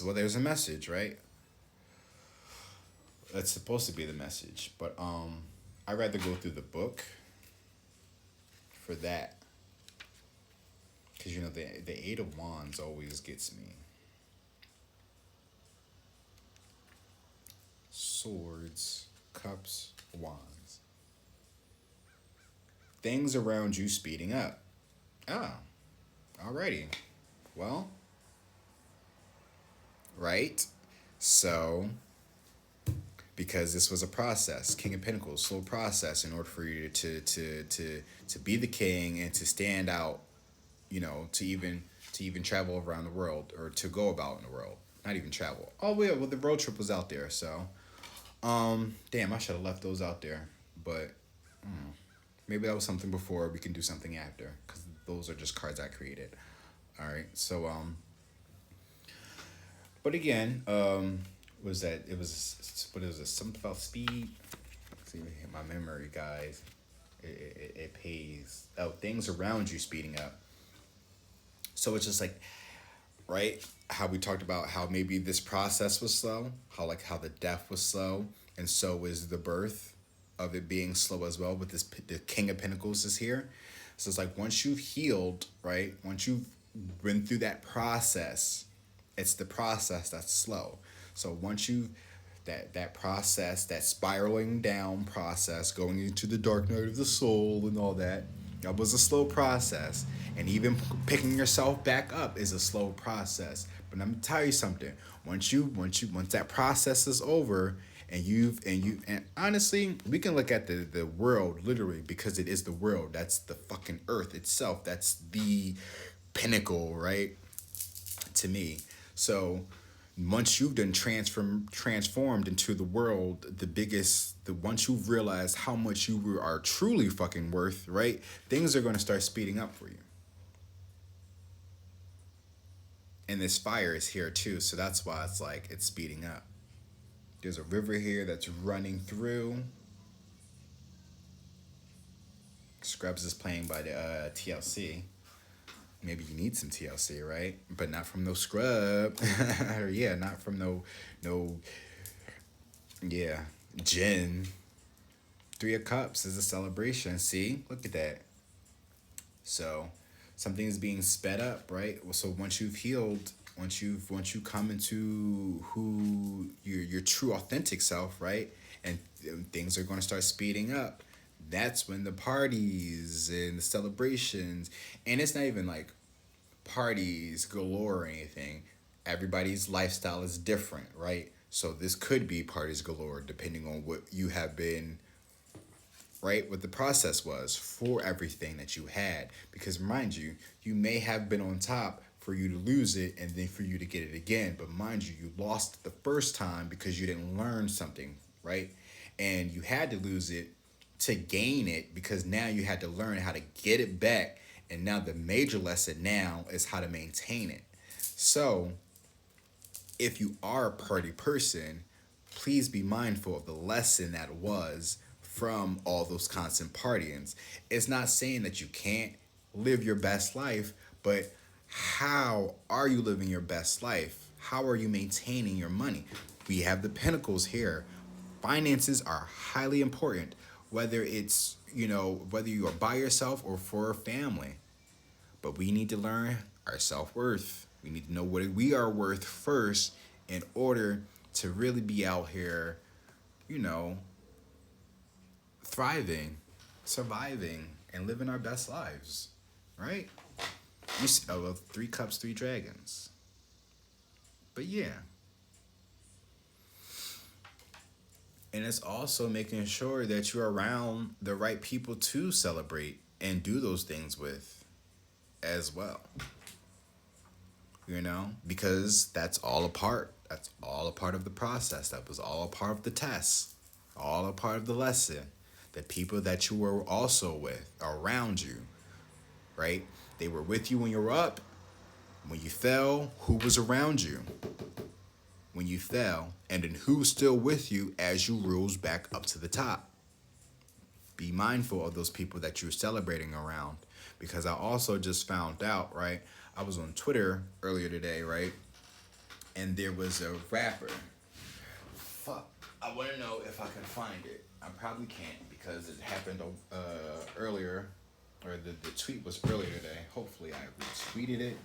Well, there's a message, right? That's supposed to be the message, but I'd rather go through the book for that, because you know the Eight of Wands always gets me. Swords, Cups, Wands. Things around you speeding up. Ah, alrighty. Well, right. So, because this was a process, King of Pentacles, slow process in order for you to be the king and to stand out, you know, to even travel around the world or to go about in the world. Not even travel. Oh yeah, well the road trip was out there, so damn, I should have left those out there. But maybe that was something before. We can do something after, because those are just cards I created. All right. So but again, was that it was what is it? Something about speed. See, my memory, guys. It pays. Oh, things around you speeding up. So it's just like, right? How we talked about how maybe this process was slow, how the death was slow, and so is the birth of it being slow as well. With this, the King of Pentacles is here, so it's like once you've healed, right? Once you've been through that process, it's the process that's slow. So once you that process, that spiraling down process, going into the dark night of the soul and all that, that was a slow process. And even picking yourself back up is a slow process. But I'm gonna tell you something. Once that process is over, and honestly, we can look at the world literally, because it is the world. That's the fucking earth itself. That's the pinnacle, right? To me. So once you've done transformed into the world, once you've realized how much you are truly fucking worth, right? Things are going to start speeding up for you. And this fire is here too, so that's why it's like it's speeding up. There's a river here that's running through. Scrubs is playing by the TLC. Maybe you need some TLC, right? But not from no scrub. Yeah, not from no yeah, gin. Three of Cups is a celebration. See? Look at that. So something is being sped up, right? Well, so once you've healed, once you come into who your true authentic self, right? And things are going to start speeding up. That's when the parties and the celebrations, and it's not even like parties galore or anything. Everybody's lifestyle is different, right? So this could be parties galore depending on what you have been, right? What the process was for everything that you had. Because mind you, you may have been on top for you to lose it and then for you to get it again. But mind you, you lost it the first time because you didn't learn something, right? And you had to lose it to gain it, because now you had to learn how to get it back. And now the major lesson now is how to maintain it. So if you are a party person, please be mindful of the lesson that was from all those constant partyings. It's not saying that you can't live your best life, but how are you living your best life? How are you maintaining your money? We have the Pentacles here. Finances are highly important, whether it's, whether you are by yourself or for a family. But we need to learn our self-worth. We need to know what we are worth first in order to really be out here, thriving, surviving, and living our best lives, right? You see, well, 3 cups, 3 dragons. But yeah. And it's also making sure that you're around the right people to celebrate and do those things with as well. Because that's all a part. That's all a part of the process. That was all a part of the test. All a part of the lesson. The people that you were also with around you, right? They were with you when you were up, When you fell, who was around you? When you fell, and then who's still with you as you rose back up to the top? Be mindful of those people that you're celebrating around. Because I also just found out, right? I was on Twitter earlier today, right? And there was a rapper. Fuck. I want to know if I can find it. I probably can't because it happened earlier, or the tweet was earlier today. Hopefully I retweeted it.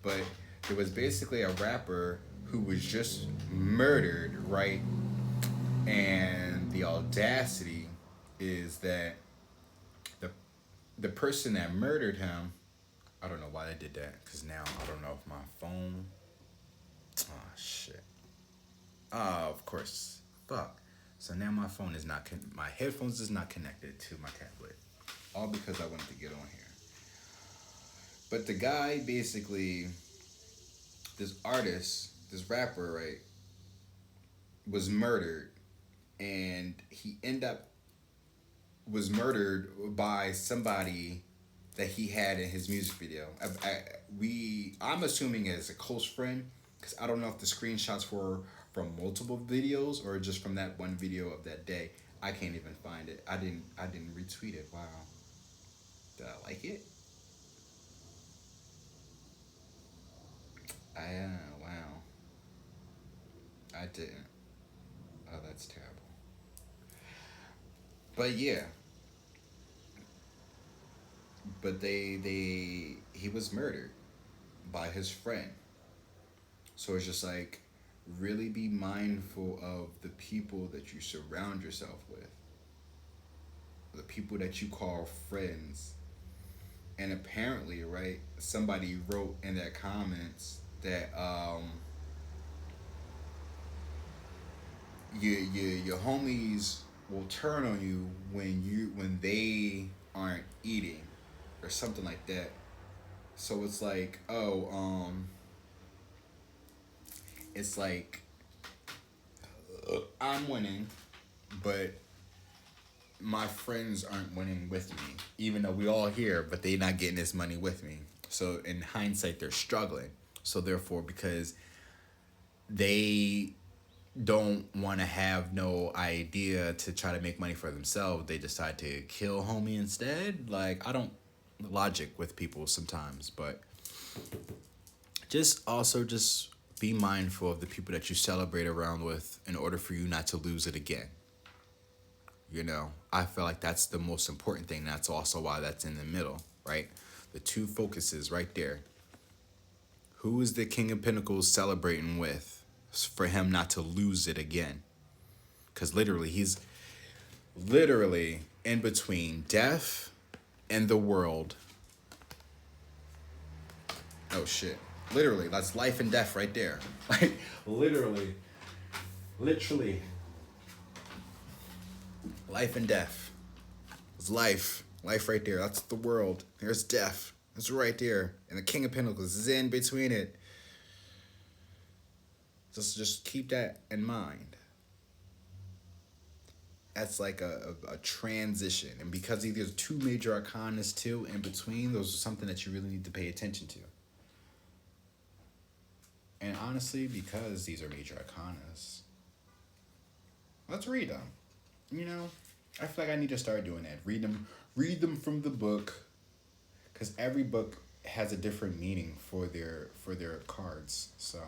But there was basically a rapper who was just murdered, right? And the audacity is that the the person that murdered him, I don't know why they did that, because now I don't know if my phone. Oh shit. Of course. Fuck. So now my phone is not my headphones is not connected to my tablet. All because I wanted to get on here. But the guy basically, this artist, this rapper, right, was murdered, and he ended up was murdered by somebody that he had in his music video. I'm assuming as a close friend, because I don't know if the screenshots were from multiple videos or just from that one video of that day. I can't even find it. I didn't retweet it. Wow. Did I like it? Wow. I didn't. Oh, that's terrible. But yeah. But he was murdered by his friend. So it's just like, really be mindful of the people that you surround yourself with, the people that you call friends. And apparently, right, somebody wrote in their comments that your homies will turn on you when they aren't eating, or something like that. So it's like, it's like I'm winning, but my friends aren't winning with me, even though we all here, but they not getting this money with me. So in hindsight, they're struggling. So therefore, because they don't want to have no idea to try to make money for themselves, they decide to kill homie instead. Like, I don't logic with people sometimes, but just be mindful of the people that you celebrate around with in order for you not to lose it again. You know, I feel like that's the most important thing. That's also why that's in the middle, right? The two focuses right there. Who is the King of Pentacles celebrating with for him not to lose it again? Because literally, he's literally in between death and the world. Oh, shit. Literally, that's life and death right there. Like, literally. Life and death. It's life. Life right there. That's the world. There's death. It's right there. And the King of Pentacles is in between it. Just keep that in mind. That's like a transition. And because there's two major arcanas too in between, those are something that you really need to pay attention to. And honestly, because these are major arcanas, let's read them. You know, I feel like I need to start doing that. Read them from the book, because every book has a different meaning for their cards. So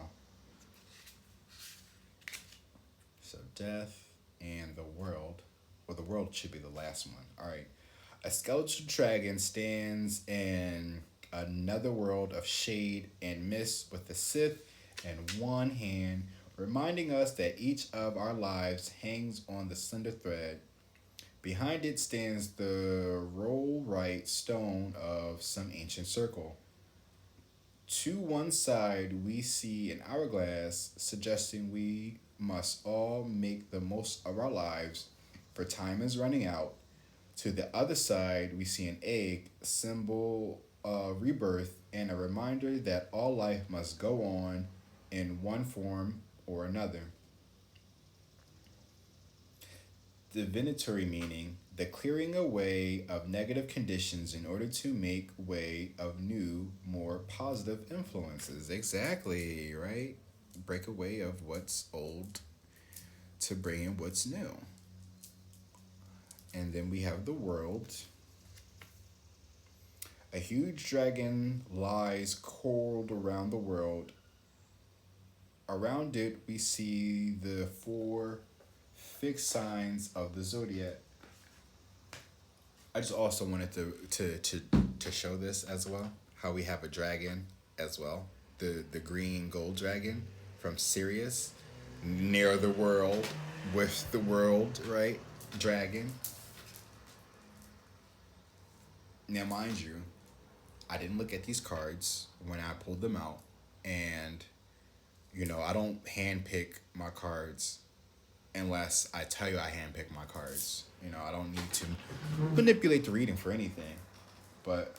death and the world. Well, the world should be the last one. All right. A skeletal dragon stands in another world of shade and mist with the Sith in one hand, reminding us that each of our lives hangs on the slender thread. Behind it stands the roll right stone of some ancient circle. To one side, we see an hourglass, suggesting we must all make the most of our lives, for time is running out. To the other side, we see an egg, symbol of rebirth, and a reminder that all life must go on in one form or another. Divinatory meaning, the clearing away of negative conditions in order to make way of new, more positive influences. Exactly, right? Break away of what's old to bring in what's new. And then we have the world. A huge dragon lies coiled around the world. Around it, we see the four fixed signs of the zodiac. I just also wanted to show this as well. How we have a dragon as well. The green gold dragon from Sirius, near the world, with the world, right? Dragon. Now, mind you, I didn't look at these cards when I pulled them out, and I don't handpick my cards unless I tell you I handpick my cards. I don't need to manipulate the reading for anything. But,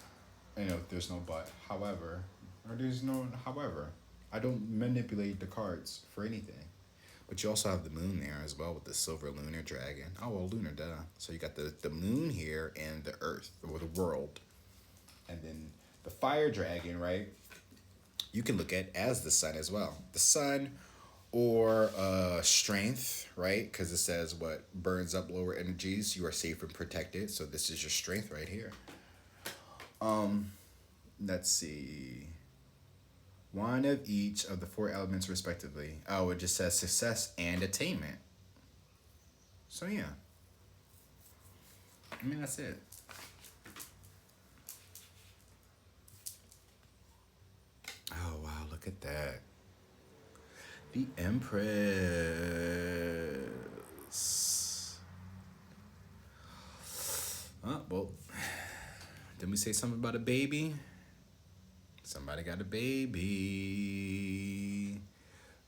there's no but. However, or there's no however. I don't manipulate the cards for anything. But you also have the moon there as well with the silver lunar dragon. Oh, well, lunar, duh. So you got the moon here and the earth, or the world. And then the fire dragon, right? You can look at as the sun as well. The sun or strength, right? Because it says what burns up lower energies. You are safe and protected. So this is your strength right here. Let's see. One of each of the four elements respectively. Oh, it just says success and attainment. So yeah. I mean, that's it. Oh, wow, look at that. The Empress. Oh, well, didn't we say something about a baby? Somebody got a baby.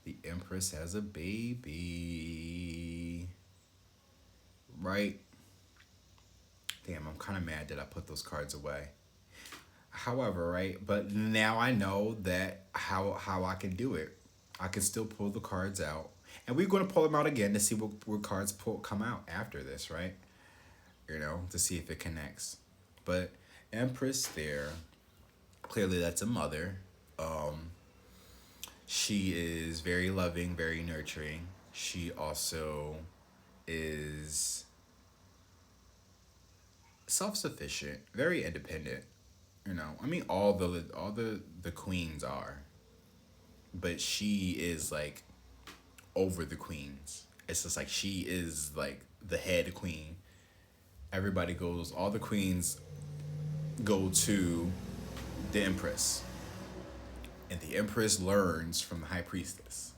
The Empress has a baby. Right? Damn, I'm kind of mad that I put those cards away. However, right? But now I know that how I can do it. I can still pull the cards out. And we're going to pull them out again to see what cards come out after this, right? To see if it connects. But Empress there, clearly that's a mother. She is very loving, very nurturing. She also is self-sufficient, very independent. I mean, all the queens are, but she is like over the queens. It's just like she is like the head queen. All the queens go to the Empress, and the Empress learns from the High Priestess.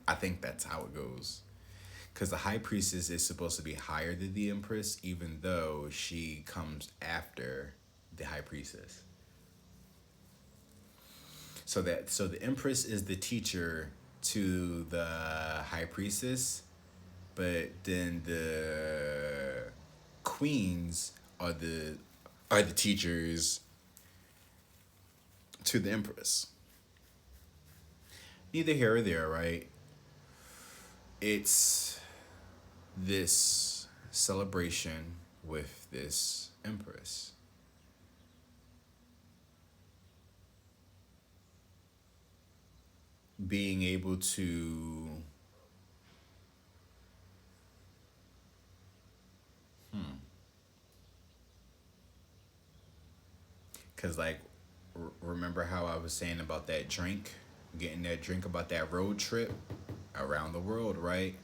I think that's how it goes, because the High Priestess is supposed to be higher than the Empress, even though she comes after the High Priestess. So the Empress is the teacher to the High Priestess, but then the queens are the teachers to the Empress. Neither here or there, right? It's this celebration with this Empress. Being able to because remember how I was saying about that drink, getting that drink, about that road trip around the world, right?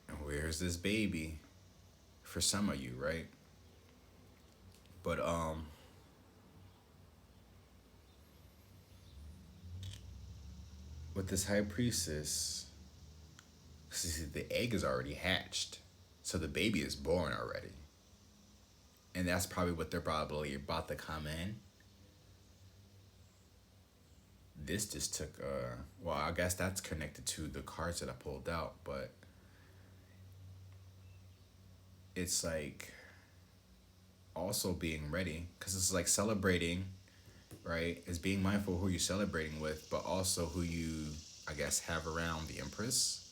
And where's this baby for some of you, right? But with this High Priestess, see, the egg is already hatched, so the baby is born already. And that's probably what they're probably about to come in. This just took, well, I guess that's connected to the cards that I pulled out, but it's like also being ready, because it's like celebrating, right? It's being mindful of who you're celebrating with, but also who you, I guess, have around the Empress,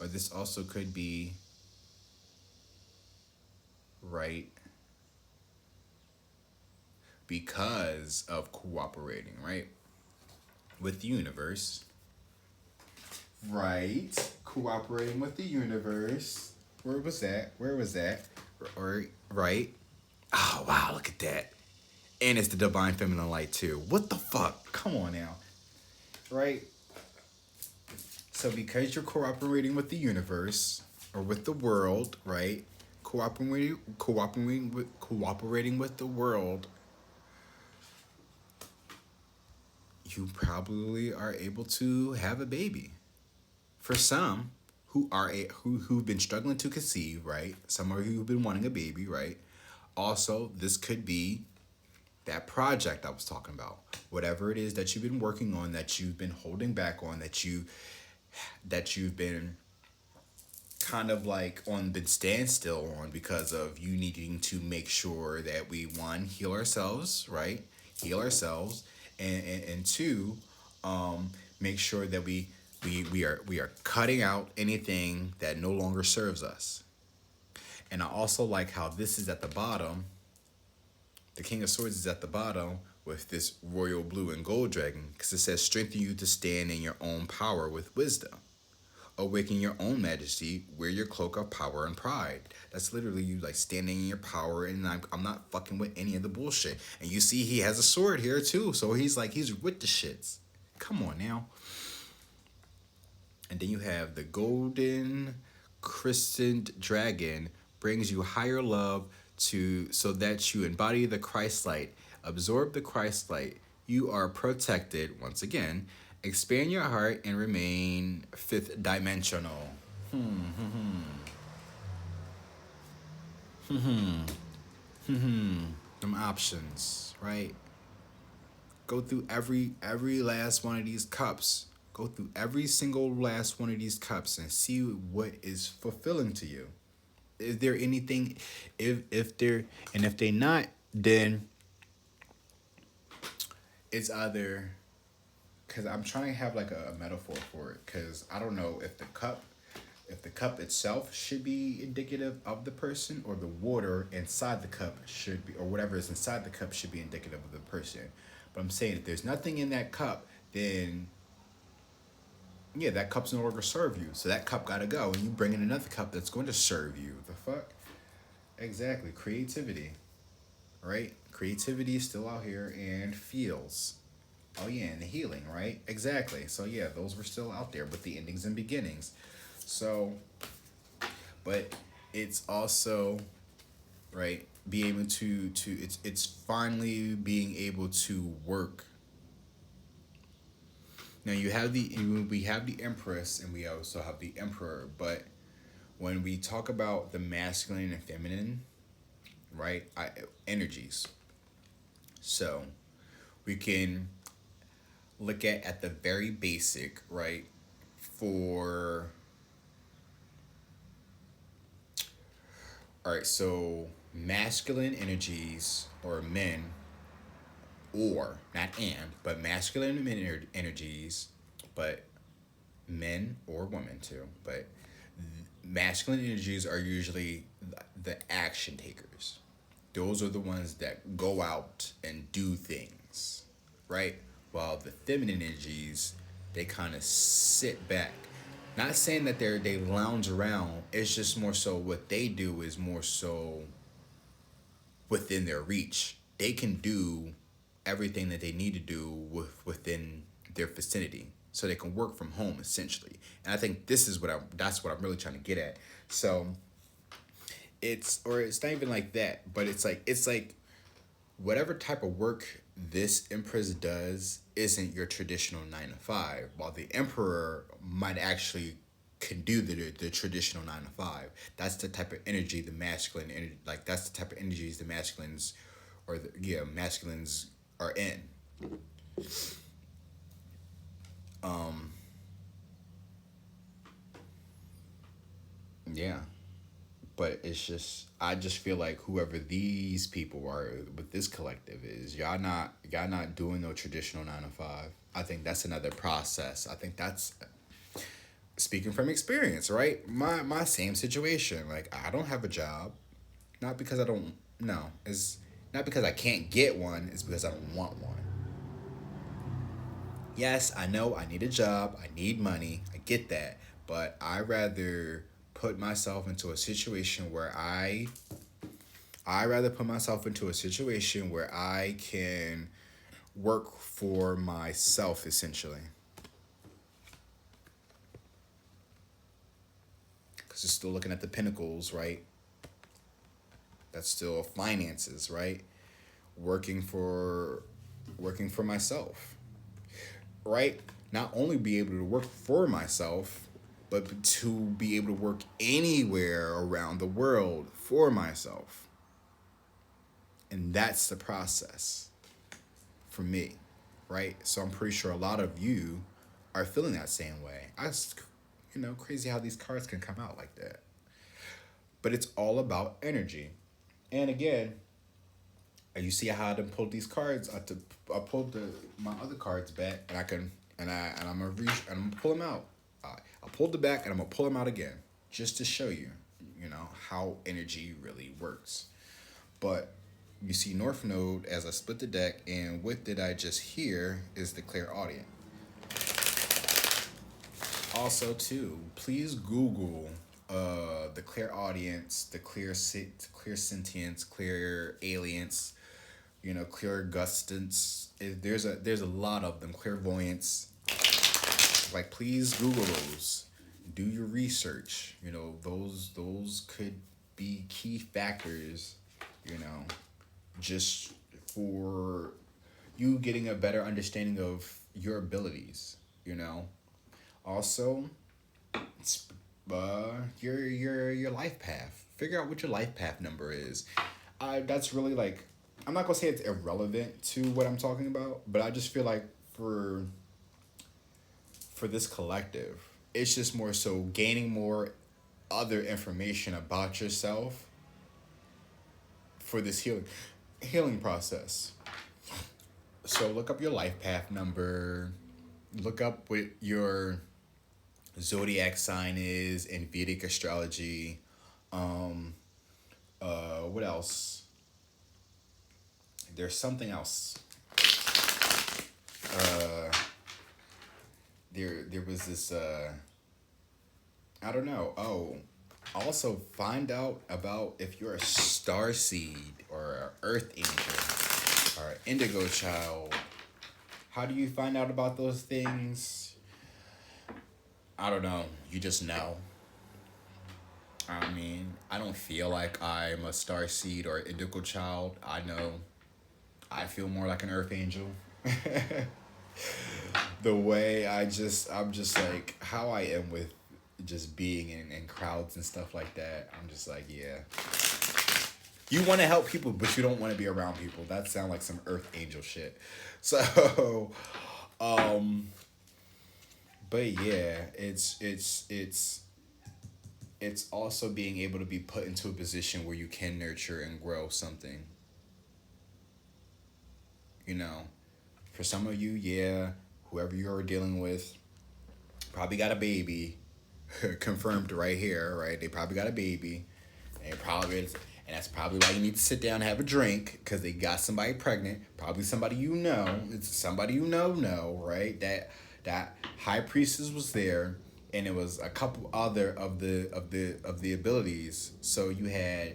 or this also could be, right, because of cooperating, right, with the universe, right, cooperating with the universe. Where was that? Where was that? Or right? Oh wow, look at that. And it's the divine feminine light too. What the fuck? Come on now. Right? So because you're cooperating with the universe or with the world, right? Cooperating with the world, you probably are able to have a baby. For some who've been struggling to conceive, right? Some of you who've been wanting a baby, right? Also, this could be that project I was talking about. Whatever it is that you've been working on, that you've been holding back on, that you've been kind of like on the standstill on because of you needing to make sure that we, one, heal ourselves, right? Heal ourselves, and two, make sure that we are cutting out anything that no longer serves us. And I also like how this is at the bottom. The King of Swords is at the bottom with this royal blue and gold dragon because it says strengthen you to stand in your own power with wisdom. Awaken your own majesty, wear your cloak of power and pride. That's literally you like standing in your power, and I'm not fucking with any of the bullshit. And you see he has a sword here too, so he's with the shits. Come on now. And then you have the golden crescent dragon brings you higher love to so that you embody the Christ light, absorb the Christ light. You are protected once again. Expand your heart and remain fifth dimensional. Them options, right? Go through every last one of these cups. Go through every single last one of these cups and see what is fulfilling to you. Is there anything, if they're not, then it's either, because I'm trying to have like a metaphor for it, because I don't know if the cup itself should be indicative of the person, or the water inside the cup should be, or whatever is inside the cup should be indicative of the person. But I'm saying if there's nothing in that cup, then yeah, that cup's no longer serve you. So that cup gotta go, and you bring in another cup that's going to serve you. The fuck? Exactly. Creativity. Right? Creativity is still out here, and feels. Oh yeah, and the healing, right? Exactly. So yeah, those were still out there with the endings and beginnings. So, but it's also, right, be able to it's finally being able to work. Now we have the Empress, and we also have the Emperor, but when we talk about the masculine and feminine, right, energies, so we can look at the very basic, right, for, all right, so masculine energies, or men, or not and, but masculine energies, but men or women too, but masculine energies are usually the action takers. Those are the ones that go out and do things, right? While the feminine energies, they kind of sit back. Not saying that they lounge around. It's just more so what they do is more so within their reach. They can do everything that they need to do within their vicinity, so they can work from home essentially. And I think that's what I'm really trying to get at. So it's not even like that, but it's like whatever type of work this Empress does isn't your traditional 9 to 5, while the Emperor might actually can do the traditional 9 to 5. That's the type of energy the masculine energy, like that's the type of energies the masculines, masculines are in. Yeah. But it's just, I just feel like whoever these people are with this collective is, y'all not doing no traditional 9 to 5. I think that's another process. I think that's speaking from experience, right? My same situation. Like I don't have a job, not because I don't. No, it's not because I can't get one. It's because I don't want one. Yes, I know I need a job. I need money. I get that, but I rather put myself into a situation where I rather put myself into a situation where I can work for myself essentially. Because you're still looking at the pinnacles, right? That's still finances, right? Working for working for myself, right? Not only be able to work for myself, but to be able to work anywhere around the world for myself. And that's the process for me, right? So I'm pretty sure a lot of you are feeling that same way. Crazy how these cards can come out like that. But it's all about energy. And again, you see how I done pulled these cards. I pulled my other cards back, and I can and I'm gonna reach and I'm gonna pull them out. I pulled the back, and I'm gonna pull them out again, just to show you, how energy really works. But you see North Node as I split the deck, and what did I just hear is the clear audience. Also, too, please Google the clear audience, the clear sentience, clear aliens, clear gustance. There's a lot of them. Clairvoyance. Like, please Google those. Do your research. Those could be key factors. Just for you getting a better understanding of your abilities. Also, your life path. Figure out what your life path number is. That's really like, I'm not gonna say it's irrelevant to what I'm talking about, but I just feel like for this collective, it's just more so gaining more other information about yourself for this healing process. So look up your life path number. Look up what your zodiac sign is in Vedic astrology. What else? There's something else. Uh, there was this. I don't know. Oh, also find out about if you're a star seed or an earth angel or an indigo child. How do you find out about those things? I don't know. You just know. I mean, I don't feel like I'm a star seed or indigo child. I know I feel more like an earth angel. The way I'm just like how I am with just being in crowds and stuff like that. I'm just like, yeah. You want to help people, but you don't want to be around people. That sounds like some earth angel shit. So, but yeah, it's also being able to be put into a position where you can nurture and grow something. You know, for some of you, yeah, whoever you're dealing with probably got a baby, confirmed right here, right? They probably got a baby, and that's probably why you need to sit down and have a drink because they got somebody pregnant. Probably somebody you know. It's somebody you know, right? That high priestess was there, and it was a couple other of the abilities. So you had,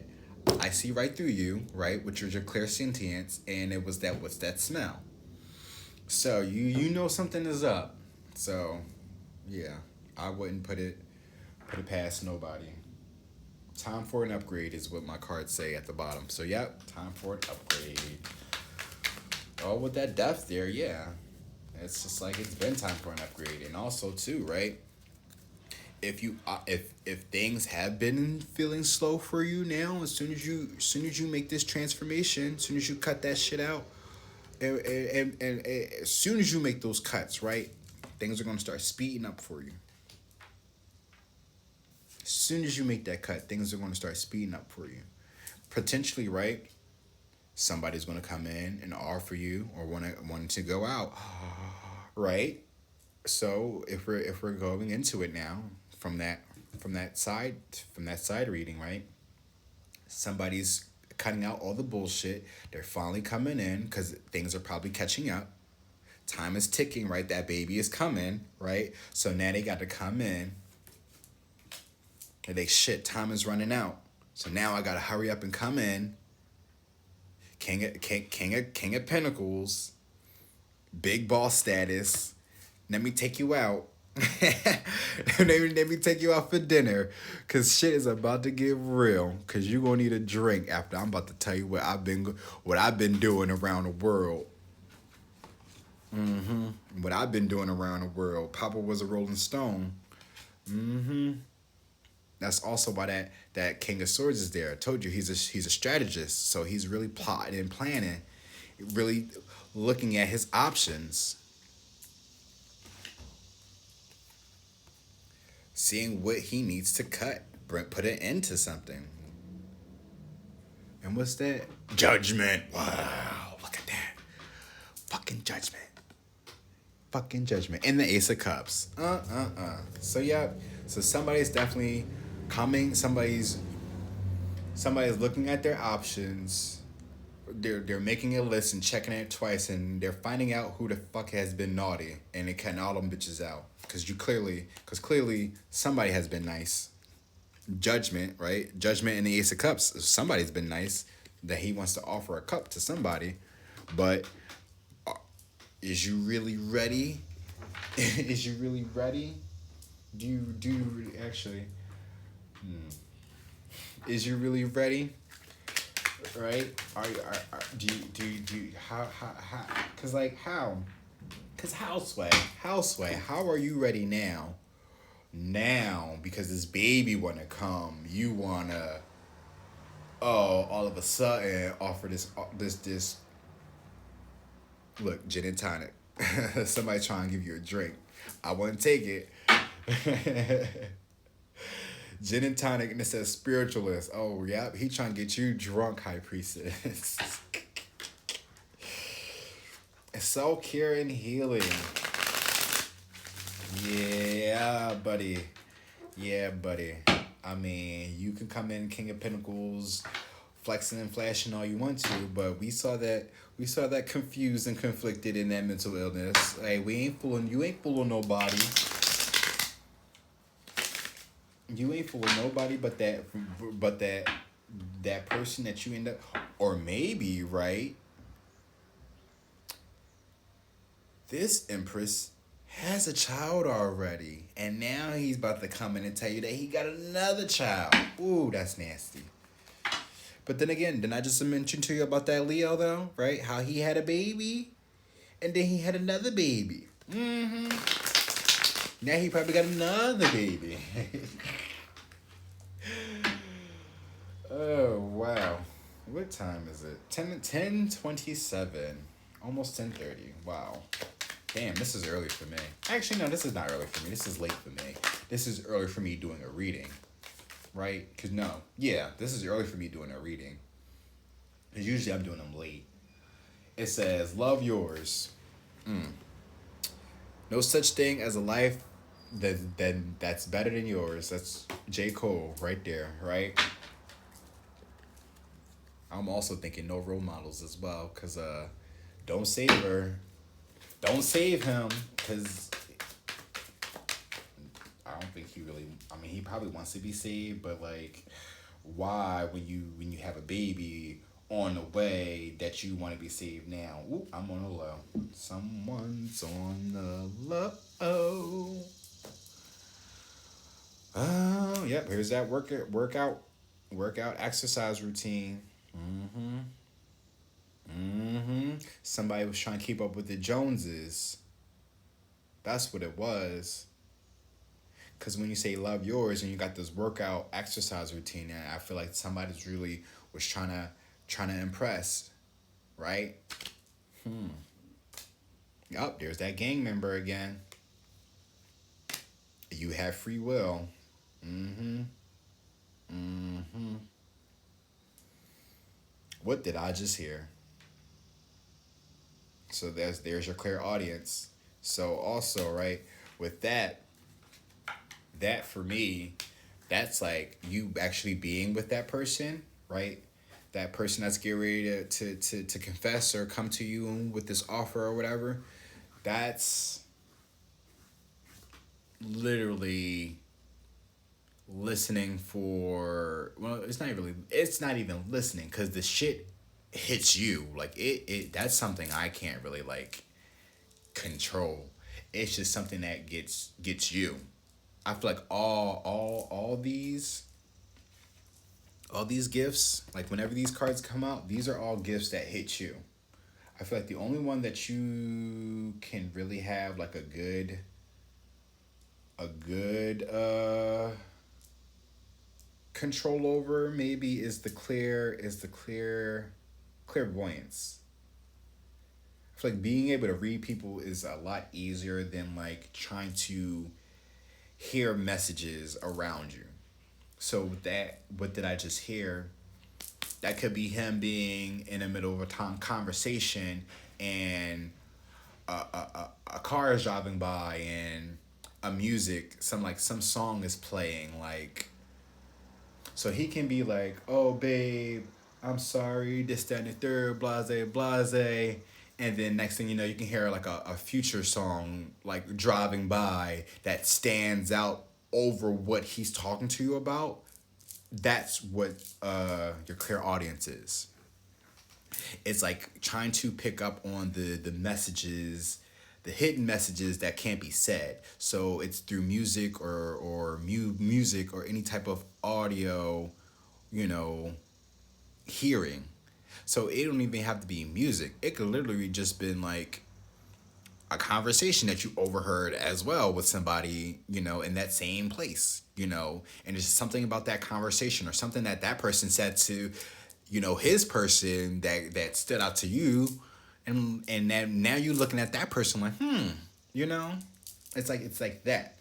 I see right through you, right, which was your clairsentience, and it was that what's that smell. So you know something is up. So yeah, I wouldn't put it past nobody. Time for an upgrade is what my cards say at the bottom. So yep, time for an upgrade. Oh, with that depth there, yeah. It's just like it's been time for an upgrade. And also too, right? If things have been feeling slow for you now, as soon as you make this transformation, as soon as you cut that shit out, and as soon as you make those cuts, right, things are gonna start speeding up for you. As soon as you make that cut, things are gonna start speeding up for you. Potentially, right? Somebody's gonna come in and offer you or want to go out, right? So if we're going into it now from that from that side from that side reading, right? Somebody's cutting out all the bullshit. They're finally coming in because things are probably catching up. Time is ticking, right? That baby is coming, right? So now they got to come in. And they shit, time is running out. So now I gotta hurry up and come in. King of Pentacles, big boss status. Let me take you out. let me take you out for dinner, cause shit is about to get real. Cause you gonna need a drink after I'm about to tell you what I've been doing around the world. What I've been doing around the world. Papa was a Rolling Stone. That's also why that King of Swords is there. I told you he's a strategist, so he's really plotting and planning, really looking at his options, seeing what he needs to cut, put an end to something. And what's that? Judgment. Wow, look at that. Fucking judgment. Fucking judgment. And the Ace of Cups. So yeah, so somebody's definitely coming. Somebody's looking at their options. They're making a list and checking it twice, and they're finding out who the fuck has been naughty, and they cutting all them bitches out. Cause clearly somebody has been nice. Judgment, right? Judgment and the Ace of Cups. Somebody's been nice that he wants to offer a cup to somebody, but is you really ready? Is you really ready? Do you actually? Is you really ready? Right? Do you how? Cause like how? Cause houseway, how are you ready now? Now, because this baby wanna come, you wanna, all of a sudden offer this. Look, gin and tonic. Somebody trying to give you a drink. I wouldn't take it. Gin and tonic, and it says spiritualist. Oh, yep, he trying to get you drunk, high priestess. Self-care and healing. Yeah, buddy. Yeah, buddy. I mean, you can come in King of Pentacles, flexing and flashing all you want to, but we saw that confused and conflicted in that mental illness. Hey, you ain't fooling nobody. You ain't fooling nobody but that person that you end up, or maybe, right? This Empress has a child already, and now he's about to come in and tell you that he got another child. Ooh, that's nasty. But then again, didn't I just mention to you about that Leo though, right? How he had a baby, and then he had another baby. Now he probably got another baby. Oh wow, what time is it? 10:27, almost 10:30. Wow. Damn, this is early for me. Actually, no, this is not early for me. This is late for me. This is early for me doing a reading, right? This is early for me doing a reading. Because usually I'm doing them late. It says, love yours. No such thing as a life that's better than yours. That's J. Cole right there, right? I'm also thinking no role models as well. Because don't save her. Don't save him, because I don't think he really. I mean, he probably wants to be saved, but like, why when you have a baby on the way that you want to be saved now? Ooh, I'm on the low. Someone's on the low. Oh, yep. Here's that workout exercise routine. Somebody was trying to keep up with the Joneses. That's what it was. Because when you say love yours and you got this workout exercise routine, and I feel like somebody's really was trying to impress, right? Yup, there's that gang member again. You have free will. What did I just hear? So there's your clear audience. So also, right, with that for me, that's like you actually being with that person, right? That person that's getting ready to confess or come to you with this offer or whatever. That's literally listening for, well, it's not even listening because the shit hits you like it that's something I can't really like control. It's just something that gets you. I feel like all these gifts, like whenever these cards come out, these are all gifts that hit you. I feel like the only one that you can really have like a good control over maybe is the clairvoyance. I feel like being able to read people is a lot easier than like trying to hear messages around you. So with that, what did I just hear? That could be him being in the middle of a conversation and a car is driving by and some song is playing like, so he can be like, oh babe, I'm sorry, this, that, and the third, blase, blase. And then next thing you know, you can hear like a future song like driving by that stands out over what he's talking to you about. That's what your clear audience is. It's like trying to pick up on the messages, the hidden messages that can't be said. So it's through music or music or any type of audio, you know, hearing. So it don't even have to be music. It could literally just been like a conversation that you overheard as well with somebody, you know, in that same place, you know, and it's just something about that conversation or something that that person said to, you know, his person that stood out to you, and then now you're looking at that person like, you know, it's like that.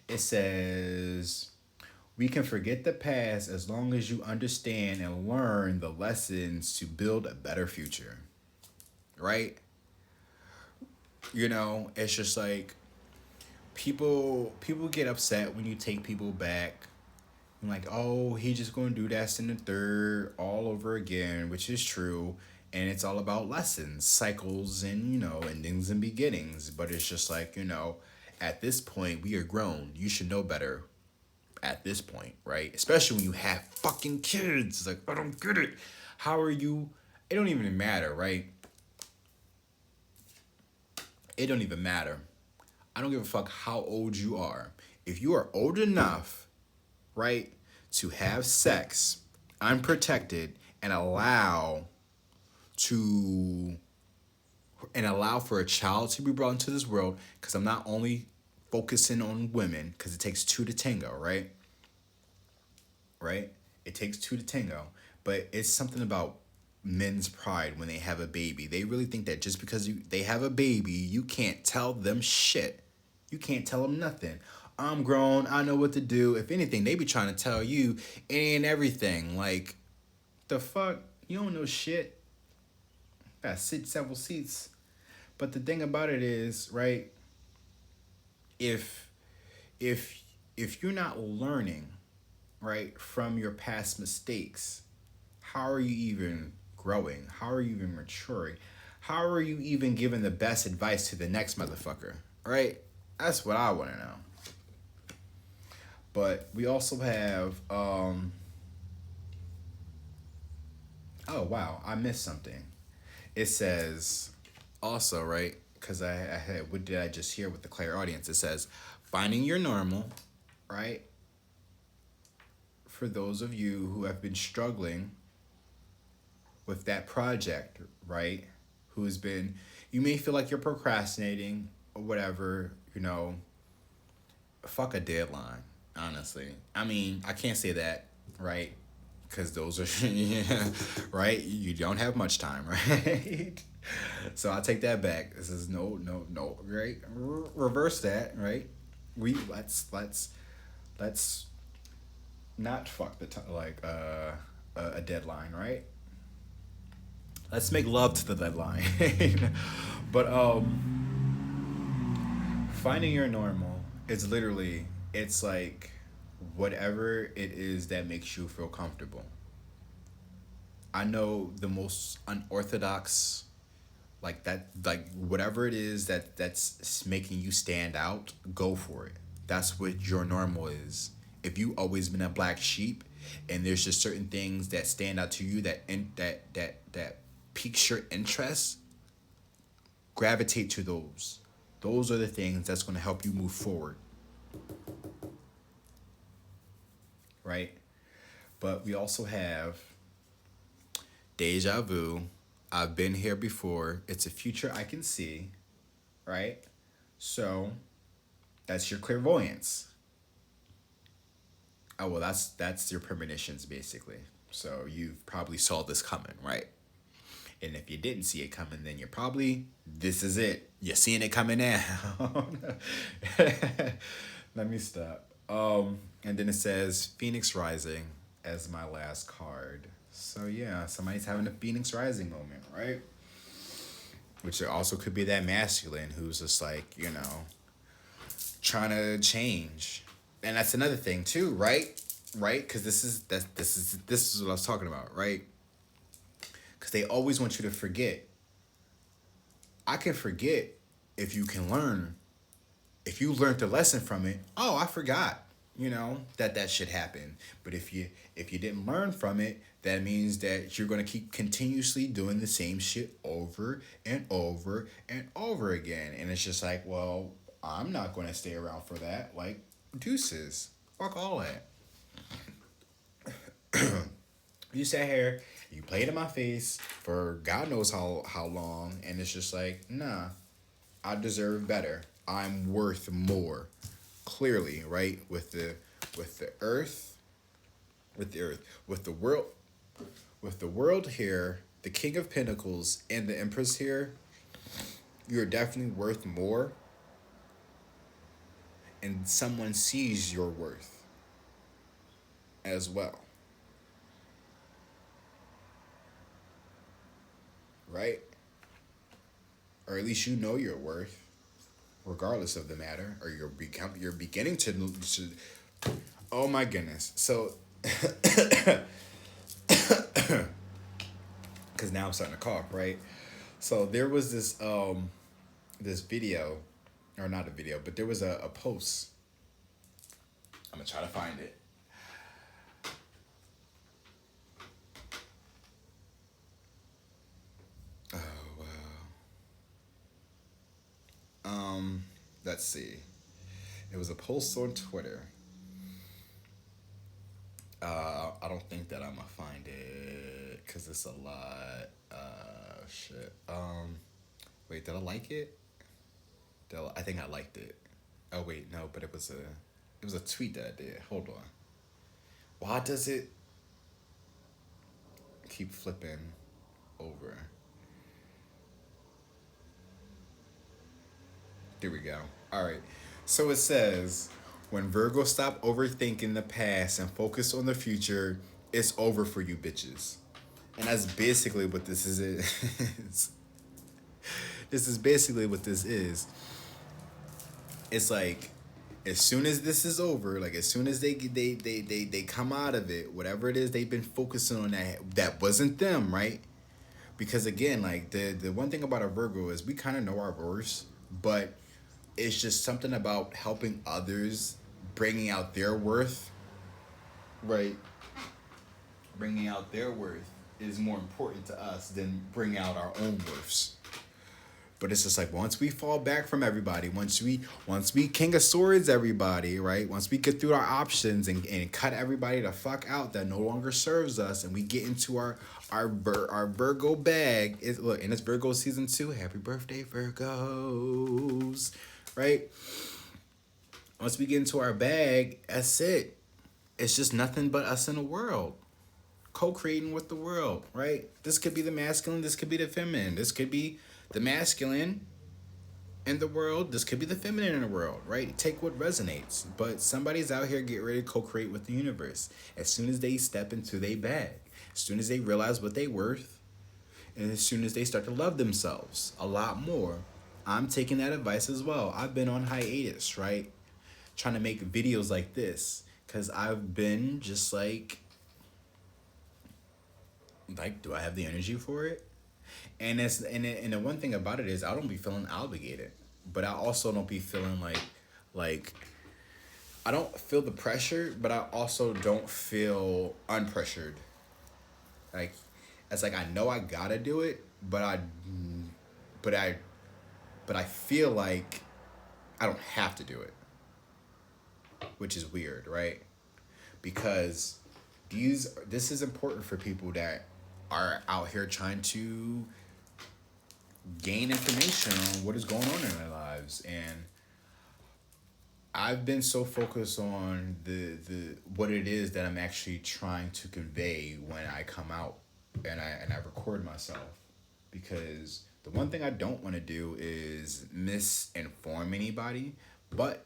It says we can forget the past as long as you understand and learn the lessons to build a better future. Right? You know, it's just like people get upset when you take people back. I'm like, oh, he just gonna do that in the third all over again, which is true. And it's all about lessons, cycles, and you know, endings and beginnings. But it's just like, you know, at this point, we are grown. You should know better at this point, right? Especially when you have fucking kids. It's like, I don't get it. How are you? It don't even matter, right? It don't even matter. I don't give a fuck how old you are. If you are old enough, right, to have sex unprotected to and allow for a child to be brought into this world, because I'm not only focusing on women, because it takes two to tango, right? Right? It takes two to tango. But it's something about men's pride when they have a baby. They really think that just because they have a baby, you can't tell them shit. You can't tell them nothing. I'm grown. I know what to do. If anything, they be trying to tell you any and everything. Like, the fuck? You don't know shit. Gotta sit several seats. But the thing about it is, right? If if if you're not learning, right, from your past mistakes, how are you even growing? How are you even maturing? How are you even giving the best advice to the next motherfucker? Right? That's what I want to know. But we also have oh wow, I missed something. It says also, right? Because I had, what did I just hear with the Claire audience? It says finding your normal, right? For those of you who have been struggling with that project, right? Who has been, you may feel like you're procrastinating or whatever, you know, fuck a deadline, honestly. I mean, I can't say that, right? Because those are, yeah, right? You don't have much time, right? So I'll take that back. This is no, right? Reverse that, right? Let's not fuck a deadline, right? Let's make love to the deadline. But finding your normal is literally, it's like whatever it is that makes you feel comfortable. I know the most unorthodox, like that, like whatever it is that's making you stand out, go for it. That's what your normal is. If you always been a black sheep and there's just certain things that stand out to you that piques your interest, gravitate to those. Those are the things that's going to help you move forward, right? But we also have Deja Vu. I've been here before. It's a future I can see, right? So that's your clairvoyance. Oh well, that's your premonitions basically. So you probably saw this coming, right? And if you didn't see it coming, then you're probably, this is it. You're seeing it coming now. Let me stop. And then it says Phoenix Rising as my last card. So yeah, somebody's having a Phoenix Rising moment, right? Which also could be that masculine who's just like, trying to change. And that's another thing too, right? Right? Because this is what I was talking about, right? Because they always want you to forget. I can forget if you can learn. If you learned a lesson from it, oh, I forgot, that shit happened. But if you didn't learn from it, that means that you're gonna keep continuously doing the same shit over and over and over again. And it's just like, well, I'm not gonna stay around for that. Like, deuces. Fuck all that. You sat here, you played in my face for God knows how long, and it's just like, nah, I deserve better. I'm worth more. Clearly, right? With the earth, with the world here, the King of Pentacles and the Empress here, you're definitely worth more, and someone sees your worth as well. Right? Or at least you know your worth, regardless of the matter, or you're beginning to oh my goodness. So because now I'm starting to cough, right? So there was this video, or not a video, but there was a post. I'm gonna try to find it. Oh wow. Let's see. It was a post on Twitter. I don't think that I'm gonna find it because it's a lot. Shit. Wait, did I like it? I think I liked it. Oh wait, no, but it was a tweet that I did. Hold on. Why does it keep flipping over? There we go. All right. So it says, when Virgo stop overthinking the past and focus on the future, it's over for you bitches. And that's basically what this is. This is basically what this is. It's like, as soon as this is over, like as soon as they come out of it, whatever it is they've been focusing on, that wasn't them, right? Because again, like the one thing about a Virgo is we kind of know our worth, but it's just something about helping others, bringing out their worth, right? Bringing out their worth is more important to us than bringing out our own worths. But it's just like, once we fall back from everybody, once we King of Swords everybody, right? Once we get through our options and cut everybody the fuck out that no longer serves us, and we get into our Virgo bag, look, and it's Virgo season 2. Happy birthday, Virgos, right? Once we get into our bag, that's it. It's just nothing but us in the world, co-creating with the world, right? This could be the masculine, this could be the feminine, this could be the masculine in the world, this could be the feminine in the world, right? Take what resonates. But somebody's out here getting ready to co-create with the universe. As soon as they step into their bag, as soon as they realize what they worth, And as soon as they start to love themselves a lot more, I'm taking that advice as well. I've been on hiatus, right? Trying to make videos like this because I've been just like, do I have the energy for it? And the one thing about it is I don't be feeling obligated, but I also don't be feeling like I don't feel the pressure, but I also don't feel unpressured. Like it's like I know I gotta do it, but I but I feel like I don't have to do it, which is weird, right? Because this is important for people that are out here trying to gain information on what is going on in their lives. And I've been so focused on the what it is that I'm actually trying to convey when I come out and I record myself, because the one thing I don't want to do is misinform anybody, but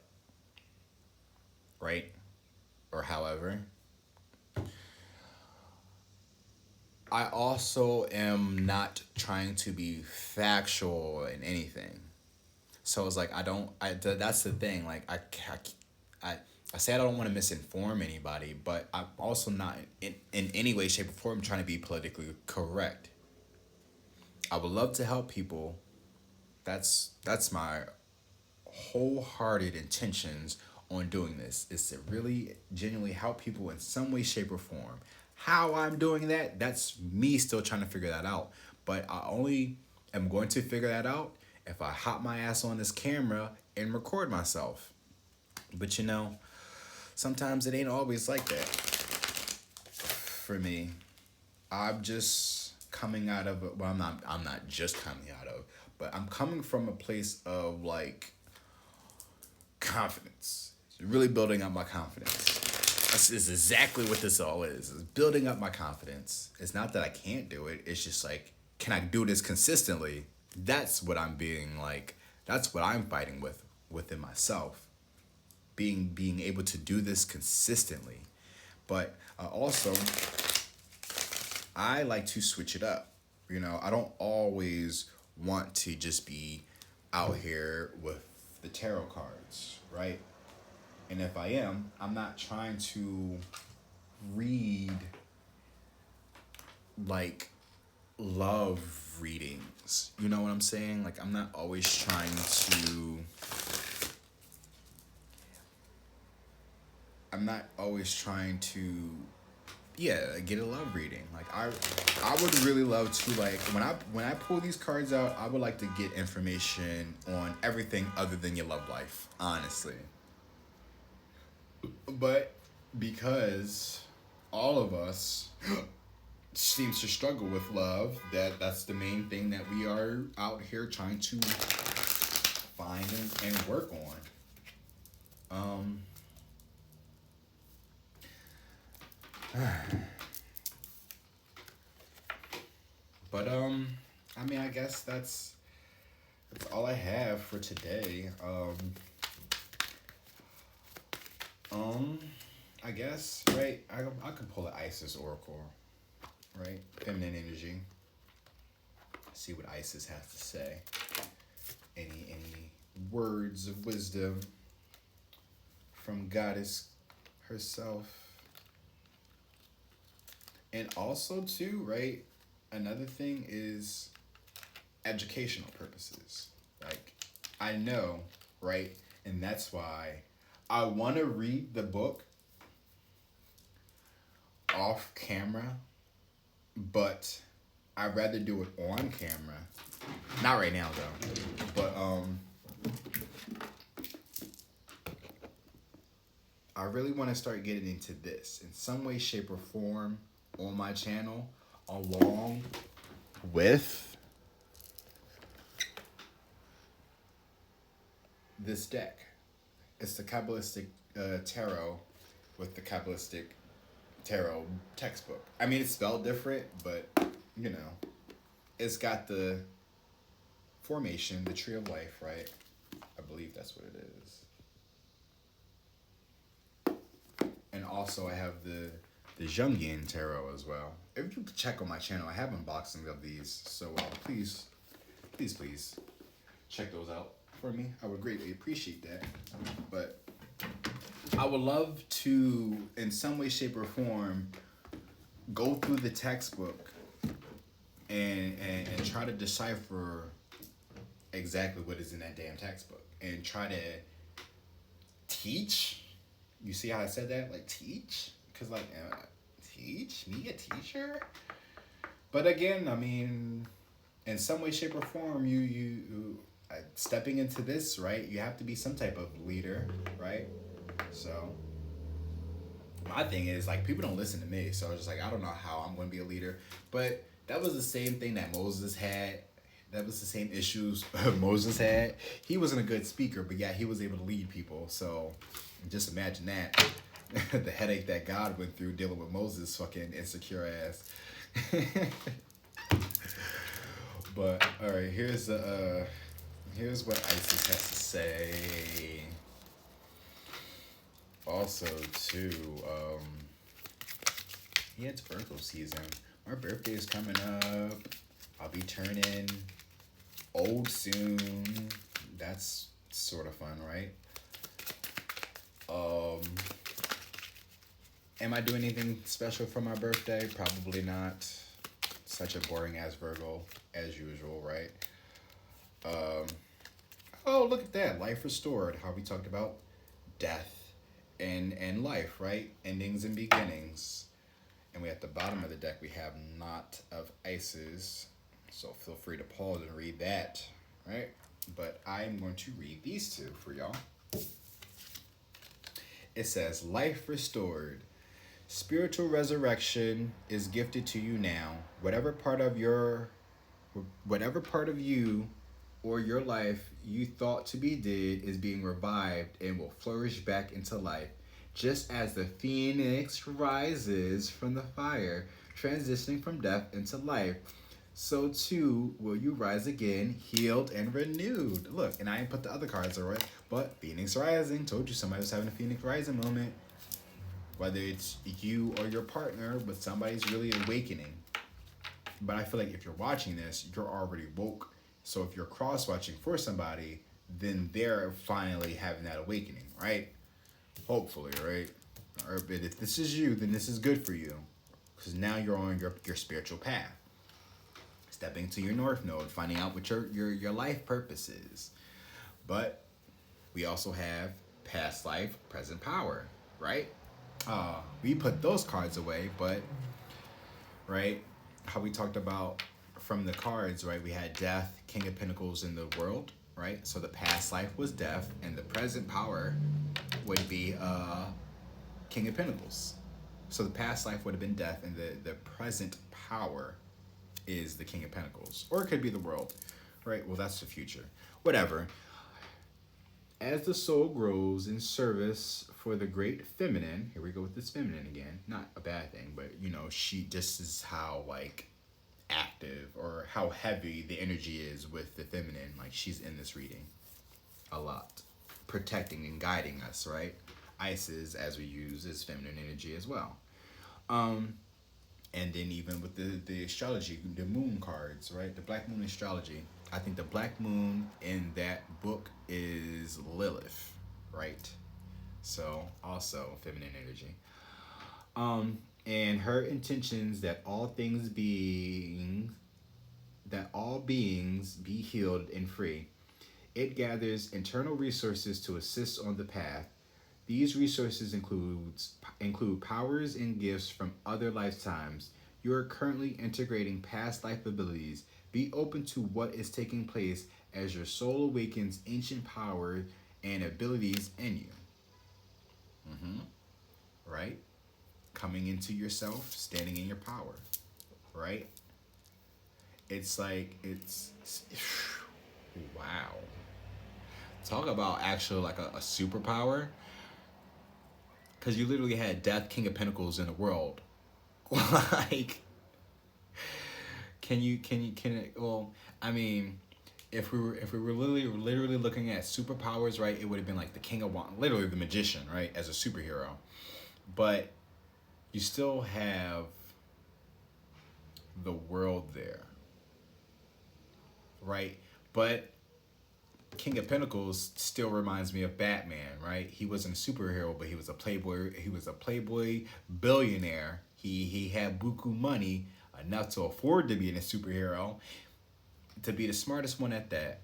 right, or however, I also am not trying to be factual in anything. So it's like I don't. That's the thing. Like I, I say I don't want to misinform anybody, but I'm also not in any way, shape, or form trying to be politically correct. I would love to help people. That's my wholehearted intentions on doing this, is to really genuinely help people in some way, shape, or form. How I'm doing that, that's me still trying to figure that out. But I only am going to figure that out if I hop my ass on this camera and record myself. But sometimes it ain't always like that for me. I'm just coming out of well, I'm not just coming out of, but I'm coming from a place of like confidence. It's really building up my confidence. That's is exactly what this all is. It's building up my confidence. It's not that I can't do it. It's just like, can I do this consistently? That's what I'm being like. That's what I'm fighting within myself. Being able to do this consistently. But also, I like to switch it up. I don't always want to just be out here with the tarot cards, right? And if I am, I'm not trying to read like love readings. You know what I'm saying? Like I'm not always trying to yeah, get a love reading. Like I would really love to, like, when I pull these cards out, I would like to get information on everything other than your love life, honestly. But because all of us seems to struggle with love, that's the main thing that we are out here trying to find and work on. But I mean, I guess that's all I have for today. I guess, right? I could pull the Isis Oracle, right? Feminine energy. See what Isis has to say. Any words of wisdom from Goddess herself. And also too, right? Another thing is educational purposes. Like, I know, right? And that's why I want to read the book off camera, but I'd rather do it on camera. Not right now though. But I really want to start getting into this in some way, shape, or form on my channel, along with this deck. It's the Kabbalistic Tarot with the Kabbalistic Tarot textbook. I mean, it's spelled different, but it's got the formation, the tree of life, right? I believe that's what it is. And also I have the the Jungian tarot as well. If you could check on my channel, I have unboxings of these, so please, please, please check those out for me. I would greatly appreciate that. But I would love to, in some way, shape, or form, go through the textbook and try to decipher exactly what is in that damn textbook and try to teach. You see how I said that? Like, teach? Because, like, teach? Me, a teacher? But again, I mean, in some way, shape, or form, you stepping into this, right? You have to be some type of leader, right? So, my thing is, like, people don't listen to me. So, it's just like, I don't know how I'm going to be a leader. But that was the same thing that Moses had. That was the same issues Moses had. He wasn't a good speaker, but yeah, he was able to lead people. So just imagine that. The headache that God went through dealing with Moses' fucking insecure ass. But all right, here's what Isis has to say. Also, too, yeah, it's Virgo season. My birthday is coming up. I'll be turning old soon. That's sort of fun, right? Am I doing anything special for my birthday? Probably not. Such a boring ass Virgo as usual, right? Oh, look at that. Life restored. How we talked about death and life, right? Endings and beginnings. And we at the bottom of the deck, we have Knot of Ices. So feel free to pause and read that, right? But I'm going to read these two for y'all. It says, life restored. Spiritual resurrection is gifted to you now. Whatever part of you or your life you thought to be dead is being revived and will flourish back into life. Just as the phoenix rises from the fire, transitioning from death into life, so too will you rise again, healed and renewed. Look, and I didn't put the other cards all right, but Phoenix Rising. Told you somebody was having a Phoenix Rising moment. Whether it's you or your partner, but somebody's really awakening. But I feel like if you're watching this, you're already woke. So if you're cross-watching for somebody, then they're finally having that awakening, right? Hopefully, right? Or but if this is you, then this is good for you. Because now you're on your spiritual path. Stepping to your North Node, finding out what your life purpose is. But we also have past life, present power, right? We put those cards away, but, right, how we talked about from the cards, right, we had death, King of Pentacles in the world, right? So the past life was death, and the present power would be King of Pentacles. So the past life would have been death, and the present power is the King of Pentacles. Or it could be the world, right? Well, that's the future. Whatever. As the soul grows in service for the great feminine, here we go with this feminine again, not a bad thing, but you know, this is how like active or how heavy the energy is with the feminine. Like she's in this reading a lot, protecting and guiding us, right? Isis, as we use, is feminine energy as well. And then even with the astrology, the moon cards, right? The black moon astrology. I think the black moon in that book is Lilith, right? So also feminine energy. And her intentions that all beings be healed and free. It gathers internal resources to assist on the path. These resources include powers and gifts from other lifetimes. You are currently integrating past life abilities. Be open to what is taking place as your soul awakens ancient power and abilities in you. Right? Coming into yourself, standing in your power. Right? It's like, wow. Talk about actually like a superpower. Because you literally had Death, King of Pentacles in the world. Like, well, I mean, if we were literally looking at superpowers, right, it would have been like the King of Wands, literally the Magician, right, as a superhero. But you still have the world there, right? But King of Pentacles still reminds me of Batman, right? He wasn't a superhero, but he was a playboy. He was a playboy billionaire. He had buku money enough to afford to be a superhero, to be the smartest one at that.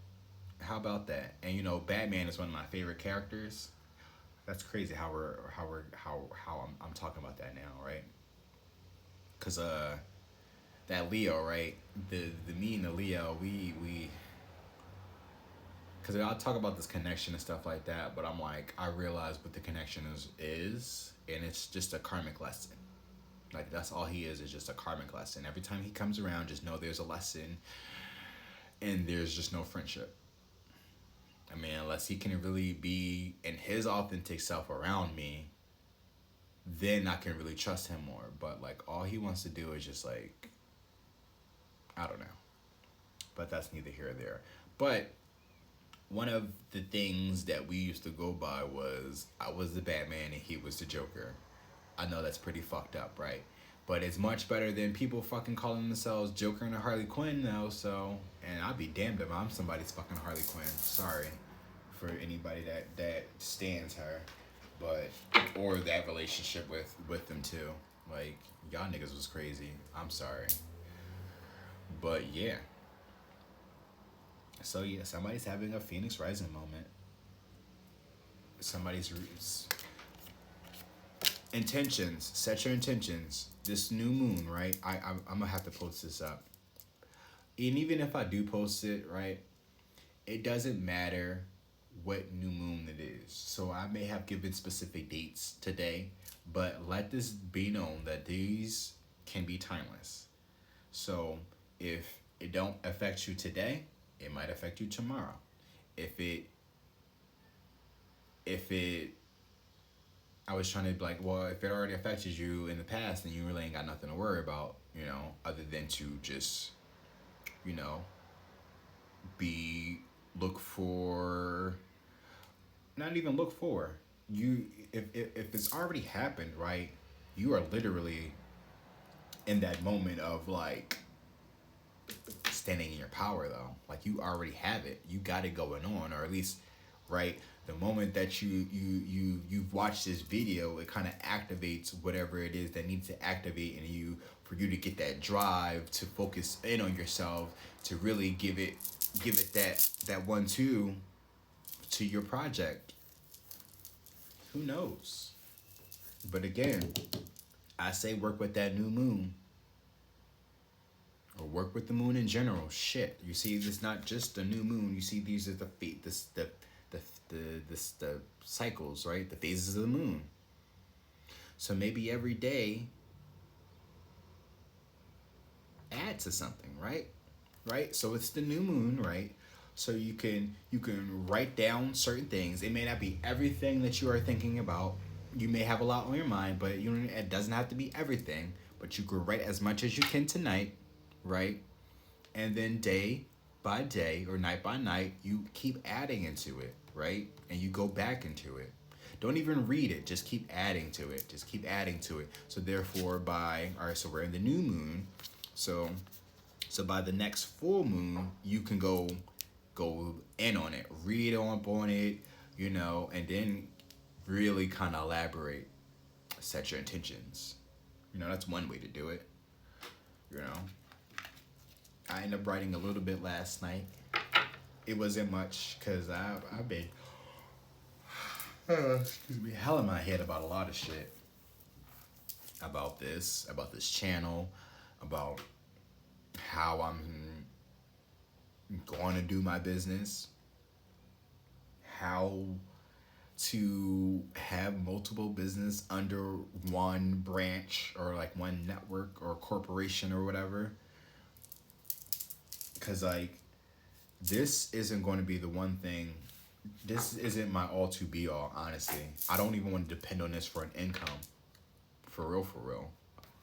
How about that? And you know, Batman is one of my favorite characters. That's crazy how I'm talking about that now, right? Cause that Leo, right? The me and the Leo, we because I'll talk about this connection and stuff like that, but I'm like, I realize what the connection is, and it's just a karmic lesson. Like that's all he is just a karmic lesson. Every time he comes around, just know there's a lesson, and there's just no friendship. I mean, unless he can really be in his authentic self around me, then I can really trust him more. But like, all he wants to do is just like, I don't know. But that's neither here or there. But one of the things that we used to go by was I was the Batman and he was the Joker. I know that's pretty fucked up, right? But it's much better than people fucking calling themselves Joker and a Harley Quinn now, so... And I'd be damned if I'm somebody's fucking Harley Quinn. Sorry for anybody that stands her. But... Or that relationship with them, too. Like, y'all niggas was crazy. I'm sorry. But, yeah. So, yeah, somebody's having a Phoenix Rising moment. Somebody's... Intentions. Set your intentions. This new moon, right? I'm gonna have to post this up. And even if I do post it, right, it doesn't matter what new moon it is. So I may have given specific dates today, but let this be known that these can be timeless. So if it don't affect you today, it might affect you tomorrow. If it I was trying to be like, well, if it already affected you in the past, then you really ain't got nothing to worry about, you know, other than to just, you know, look for, not even look for, if it's already happened, right, you are literally in that moment of like standing in your power though. Like you already have it. You got it going on, or at least, right, the moment that you've watched this video, it kind of activates whatever it is that needs to activate in you for you to get that drive to focus in on yourself, to really give it that 1-2 to your project. Who knows? But again, I say work with that new moon. Or work with the moon in general. Shit, you see, it's not just the new moon. You see, these are the cycles, right? The phases of the moon. So maybe every day, add to something, right? Right. So it's the new moon, right? So you can write down certain things. It may not be everything that you are thinking about. You may have a lot on your mind, but it doesn't have to be everything. But you can write as much as you can tonight, right? And then day by day or night by night, you keep adding into it, right? And you go back into it. Don't even read it. Just keep adding to it. Just keep adding to it. So therefore, so we're in the new moon. So by the next full moon, you can go in on it, read up on it, and then really kind of elaborate, set your intentions. That's one way to do it. I ended up writing a little bit last night. It wasn't much because I've been hell in my head about a lot of shit. About this channel, about how I'm going to do my business, how to have multiple business under one branch or like one network or corporation or whatever. Because like this isn't going to be the one thing. This isn't my all to be all, honestly. I don't even want to depend on this for an income. For real.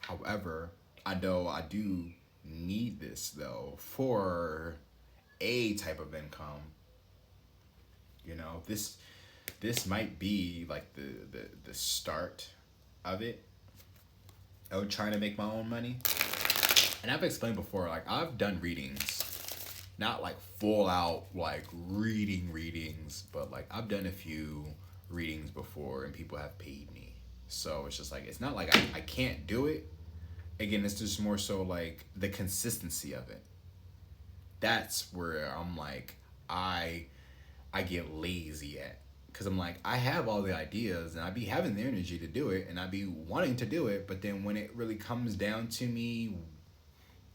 However, I know I do need this though for a type of income. This might be like the start of it. out trying to make my own money. And I've explained before, like I've done readings, not like full out like readings, but like I've done a few readings before and people have paid me. So it's just like it's not like I can't do it. Again, it's just more so like the consistency of it. That's where I'm like I I get lazy at, because I'm like I have all the ideas and I be having the energy to do it and I be wanting to do it, but then when it really comes down to me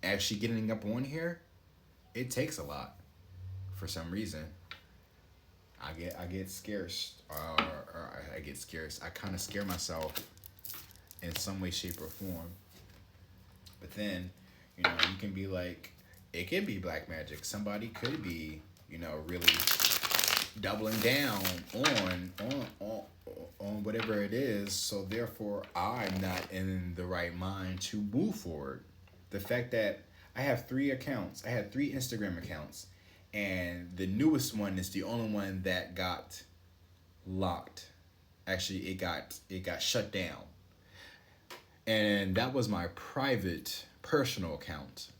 actually getting up on here, it takes a lot for some reason. I get scarce, or I get scarce. I kind of scare myself in some way, shape, or form. But then, you can be like, it could be black magic. Somebody could be, really doubling down on whatever it is. So therefore, I'm not in the right mind to move forward. The fact that I have three accounts, I had three Instagram accounts, and the newest one is the only one that got locked. Actually, it got shut down, and that was my private personal account.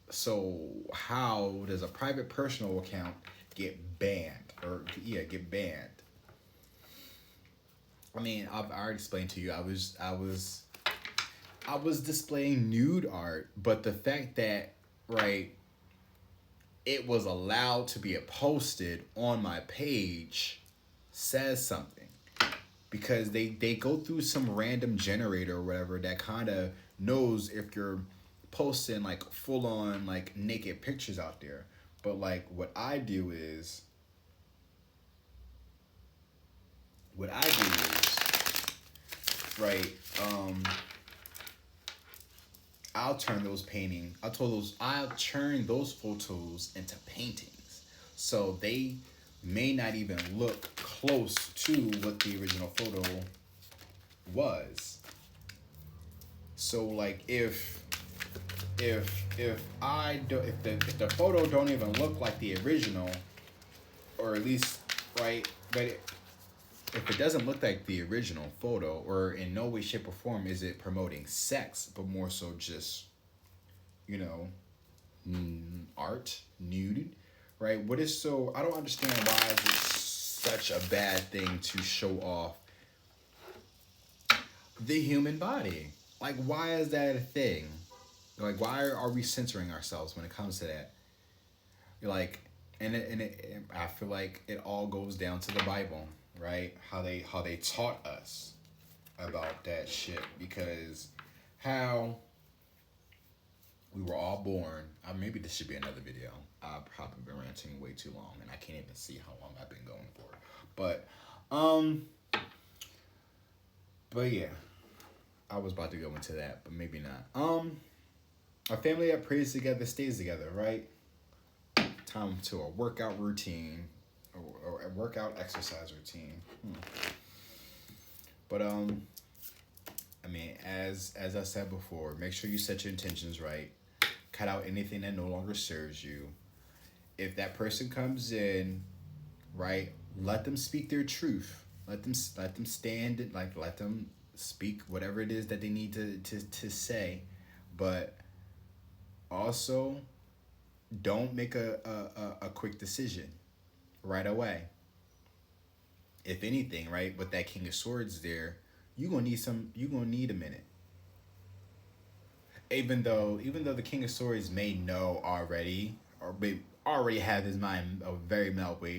So how does a private personal account get banned, or yeah, get banned? I mean, I've already explained to you. I was displaying nude art, but the fact that, right, it was allowed to be posted on my page says something, because they go through some random generator or whatever that kind of knows if you're posting like full on like naked pictures out there. But like what I do is, right, I'll turn those photos into paintings. So they may not even look close to what the original photo was. So like if the photo don't even look like the original, or at least, right, but if it doesn't look like the original photo, or in no way, shape, or form is it promoting sex, but more so just, you know, art, nude, right? What is so? I don't understand why is it such a bad thing to show off the human body? Like, why is that a thing? Like, why are we censoring ourselves when it comes to that? Like, I feel like it all goes down to the Bible, right? How they taught us about that shit, because how we were all born. Maybe this should be another video. I've probably been ranting way too long, and I can't even see how long I've been going for. Um, but yeah, I was about to go into that, but maybe not. A family that prays together stays together, right? Time to a workout routine, or a workout exercise routine. But I mean, as I said before, make sure you set your intentions right. Cut out anything that no longer serves you. If that person comes in, right, let them speak their truth. Let them stand, like let them speak whatever it is that they need to say, but also don't make a quick decision right away. If anything, right, with that King of Swords there, you gonna need a minute. Even though the King of Swords may know already, or may already have his mind very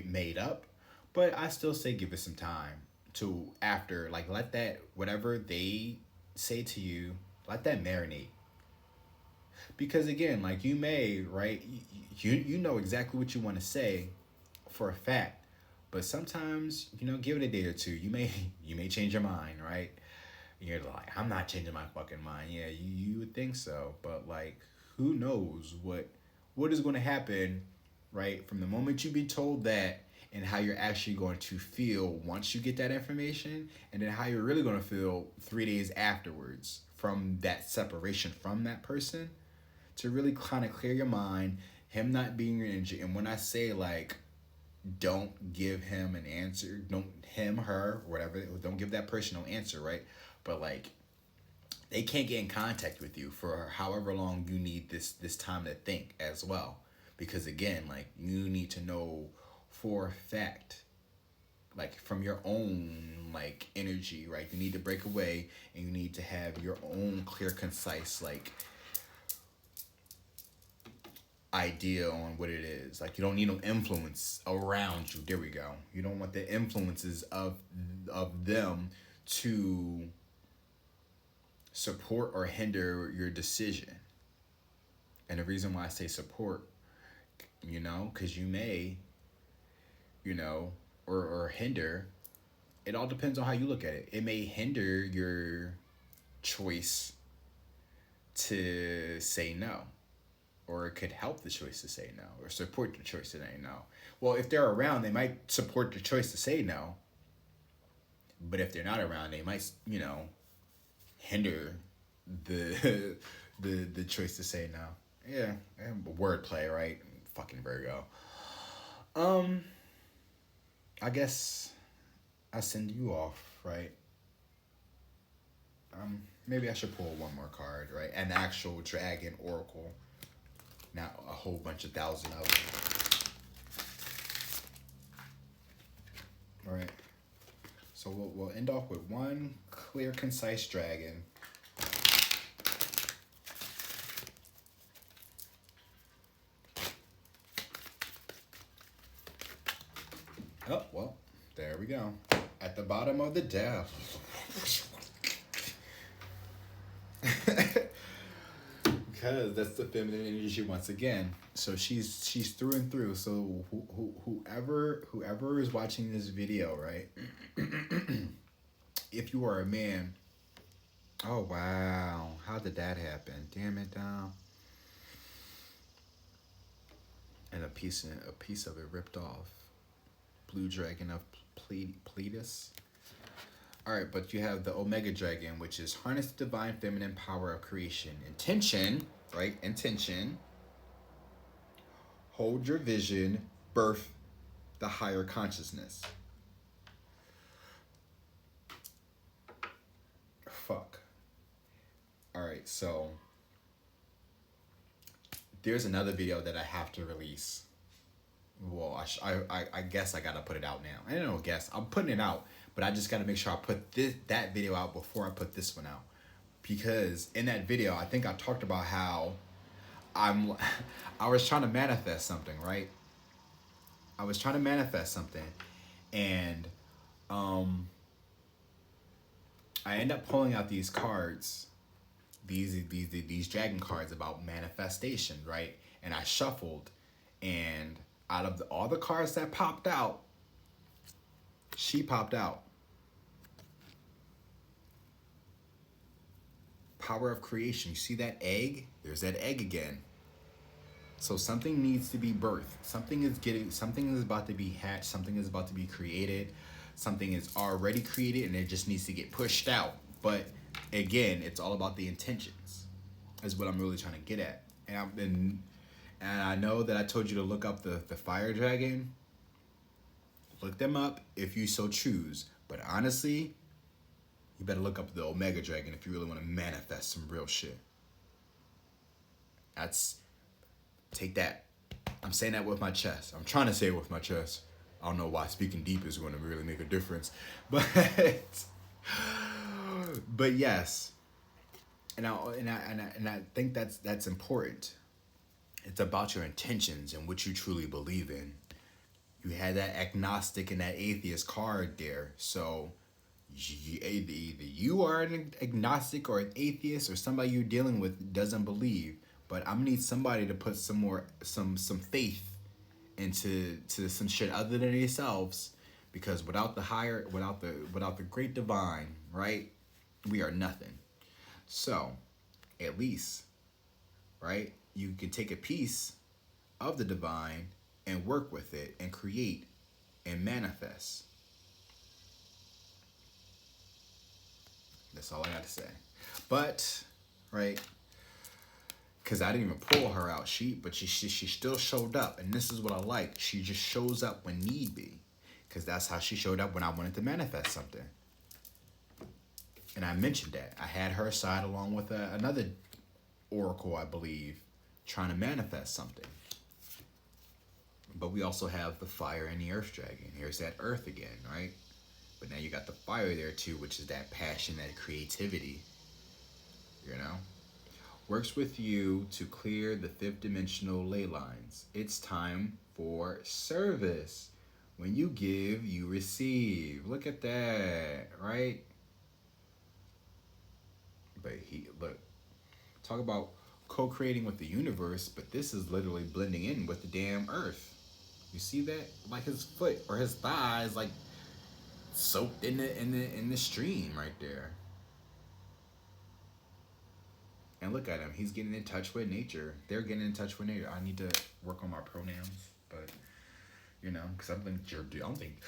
made up, but I still say give it some time to, after, like, let that whatever they say to you, let that marinate. Because again, like, you may, right, you know exactly what you want to say for a fact, but sometimes, give it a day or two, you may change your mind, right? You're like, I'm not changing my fucking mind. Yeah, you would think so, but like, who knows what is going to happen, right? From the moment you be told that, and how you're actually going to feel once you get that information, and then how you're really going to feel 3 days afterwards from that separation from that person, to really kind of clear your mind, him not being your energy. And when I say, like, don't give him an answer, don't him, her, whatever, don't give that person no answer, right? But like, they can't get in contact with you for however long you need this time to think as well, because again, like, you need to know for a fact, like, from your own, like, energy, right? You need to break away, and you need to have your own clear, concise, like, idea on what it is. Like, you don't need no influence around you. There we go. You don't want the influences of them to support or hinder your decision. And the reason why I say support, because you may, or hinder, it all depends on how you look at it. It may hinder your choice to say no, or it could help the choice to say no, or support the choice to say no. Well, if they're around, they might support the choice to say no, but if they're not around, they might, hinder the the choice to say no. Yeah, wordplay, right? Fucking Virgo. I guess I send you off, right? Maybe I should pull one more card, right? An actual dragon oracle, not a whole bunch of thousand of them. All right. So we'll end off with one clear, concise dragon. Oh, well, there we go. At the bottom of the deck. Because that's the feminine energy once again. So she's through and through. So whoever is watching this video, right? If you are a man, oh wow, how did that happen? Damn it, down. And a piece of it ripped off. Blue dragon of Pleiades. All right, but you have the Omega Dragon, which is harness the divine feminine power of creation. Intention, right? Intention. Hold your vision, birth the higher consciousness. Fuck. All right, so there's another video that I have to release. Well, I guess I gotta put it out now. I don't guess. I'm putting it out, but I just gotta make sure I put that video out before I put this one out, because in that video I think I talked about how I was trying to manifest something, right? I was trying to manifest something, and I end up pulling out these cards, these dragon cards about manifestation, right? And I shuffled, and out of all the cards that popped out, she popped out. Power of creation. You see that egg? There's that egg again. So something needs to be birthed. Something is about to be hatched. Something is about to be created. Something is already created, and it just needs to get pushed out. But again, it's all about the intentions, is what I'm really trying to get at. And I know that I told you to look up the fire dragon. Look them up if you so choose. But honestly, you better look up the Omega Dragon if you really want to manifest some real shit. Take that. I'm saying that with my chest. I'm trying to say it with my chest. I don't know why speaking deep is going to really make a difference. But yes. And I think that's important. It's about your intentions and what you truly believe in. You had that agnostic and that atheist card there. So either you are an agnostic or an atheist, or somebody you're dealing with doesn't believe. But I'm gonna need somebody to put some faith into some shit other than themselves, because without the great divine, right, we are nothing. So at least, right, you can take a piece of the divine and work with it and create and manifest. That's all I got to say. But, right, because I didn't even pull her out. She still showed up. And this is what I like. She just shows up when need be. Because that's how she showed up when I wanted to manifest something. And I mentioned that. I had her side along with another oracle, I believe, trying to manifest something. But we also have the fire and the earth dragon. Here's that earth again, right? But now you got the fire there too, which is that passion, that creativity, you know? Works with you to clear the fifth dimensional ley lines. It's time for service. When you give, you receive. Look at that, right? But look, talk about co-creating with the universe, but this is literally blending in with the damn earth. You see that? Like his foot or his thigh is like soaked in the stream right there. And look at him. He's getting in touch with nature. They're getting in touch with nature. I need to work on my pronouns, but because I don't think.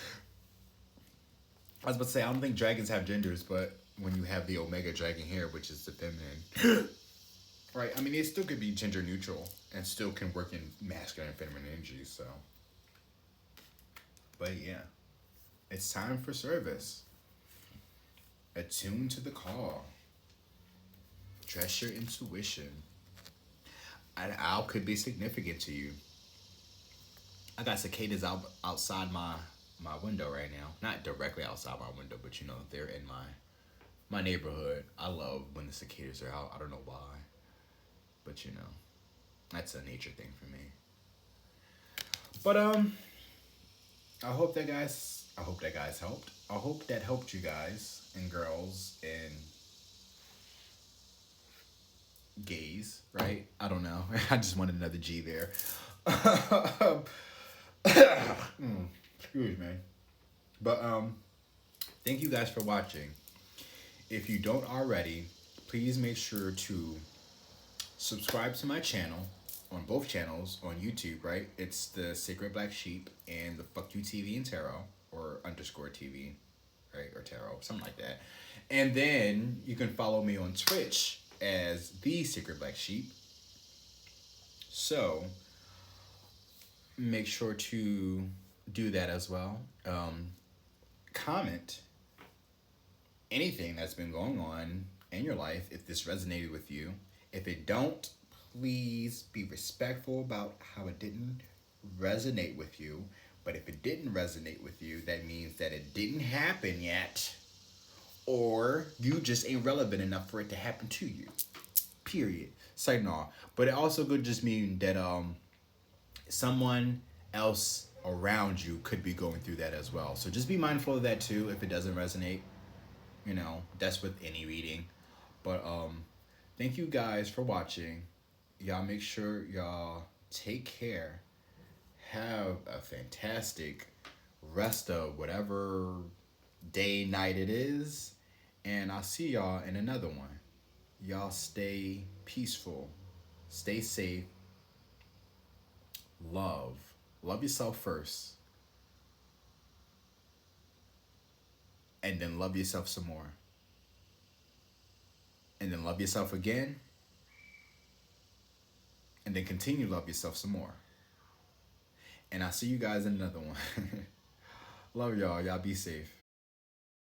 I was about to say I don't think dragons have genders, but when you have the Omega dragon here, which is the feminine, right? I mean, it still could be gender neutral and still can work in masculine and feminine energies. So, but yeah, it's time for service. Attune to the call. Trust your intuition. An owl could be significant to you. I got cicadas outside my window right now. Not directly outside my window, but they're in my neighborhood. I love when the cicadas are out. I don't know why, but that's a nature thing for me. But I hope that guys helped. I hope that helped you guys and girls and gays, right? I don't know. I just wanted another G there. Excuse me. But thank you guys for watching. If you don't already, please make sure to subscribe to my channel on both channels on YouTube, right? It's the Sacred Black Sheep and the Phuck You TV and Tarot, or _ TV, right? Or Tarot, something like that. And then you can follow me on Twitch as the Sacred Black Sheep. So make sure to do that as well. Comment anything that's been going on in your life if this resonated with you. If it don't, please be respectful about how it didn't resonate with you. But if it didn't resonate with you, that means that it didn't happen yet, or you just ain't relevant enough for it to happen to you. Period. Say no. But it also could just mean that someone else around you could be going through that as well. So just be mindful of that too if it doesn't resonate. That's with any reading. But thank you guys for watching. Y'all make sure y'all take care. Have a fantastic rest of whatever day, night it is. And I'll see y'all in another one. Y'all stay peaceful. Stay safe. Love yourself first. And then love yourself some more. And then love yourself again. And then continue to love yourself some more. And I'll see you guys in another one. Love y'all. Y'all be safe.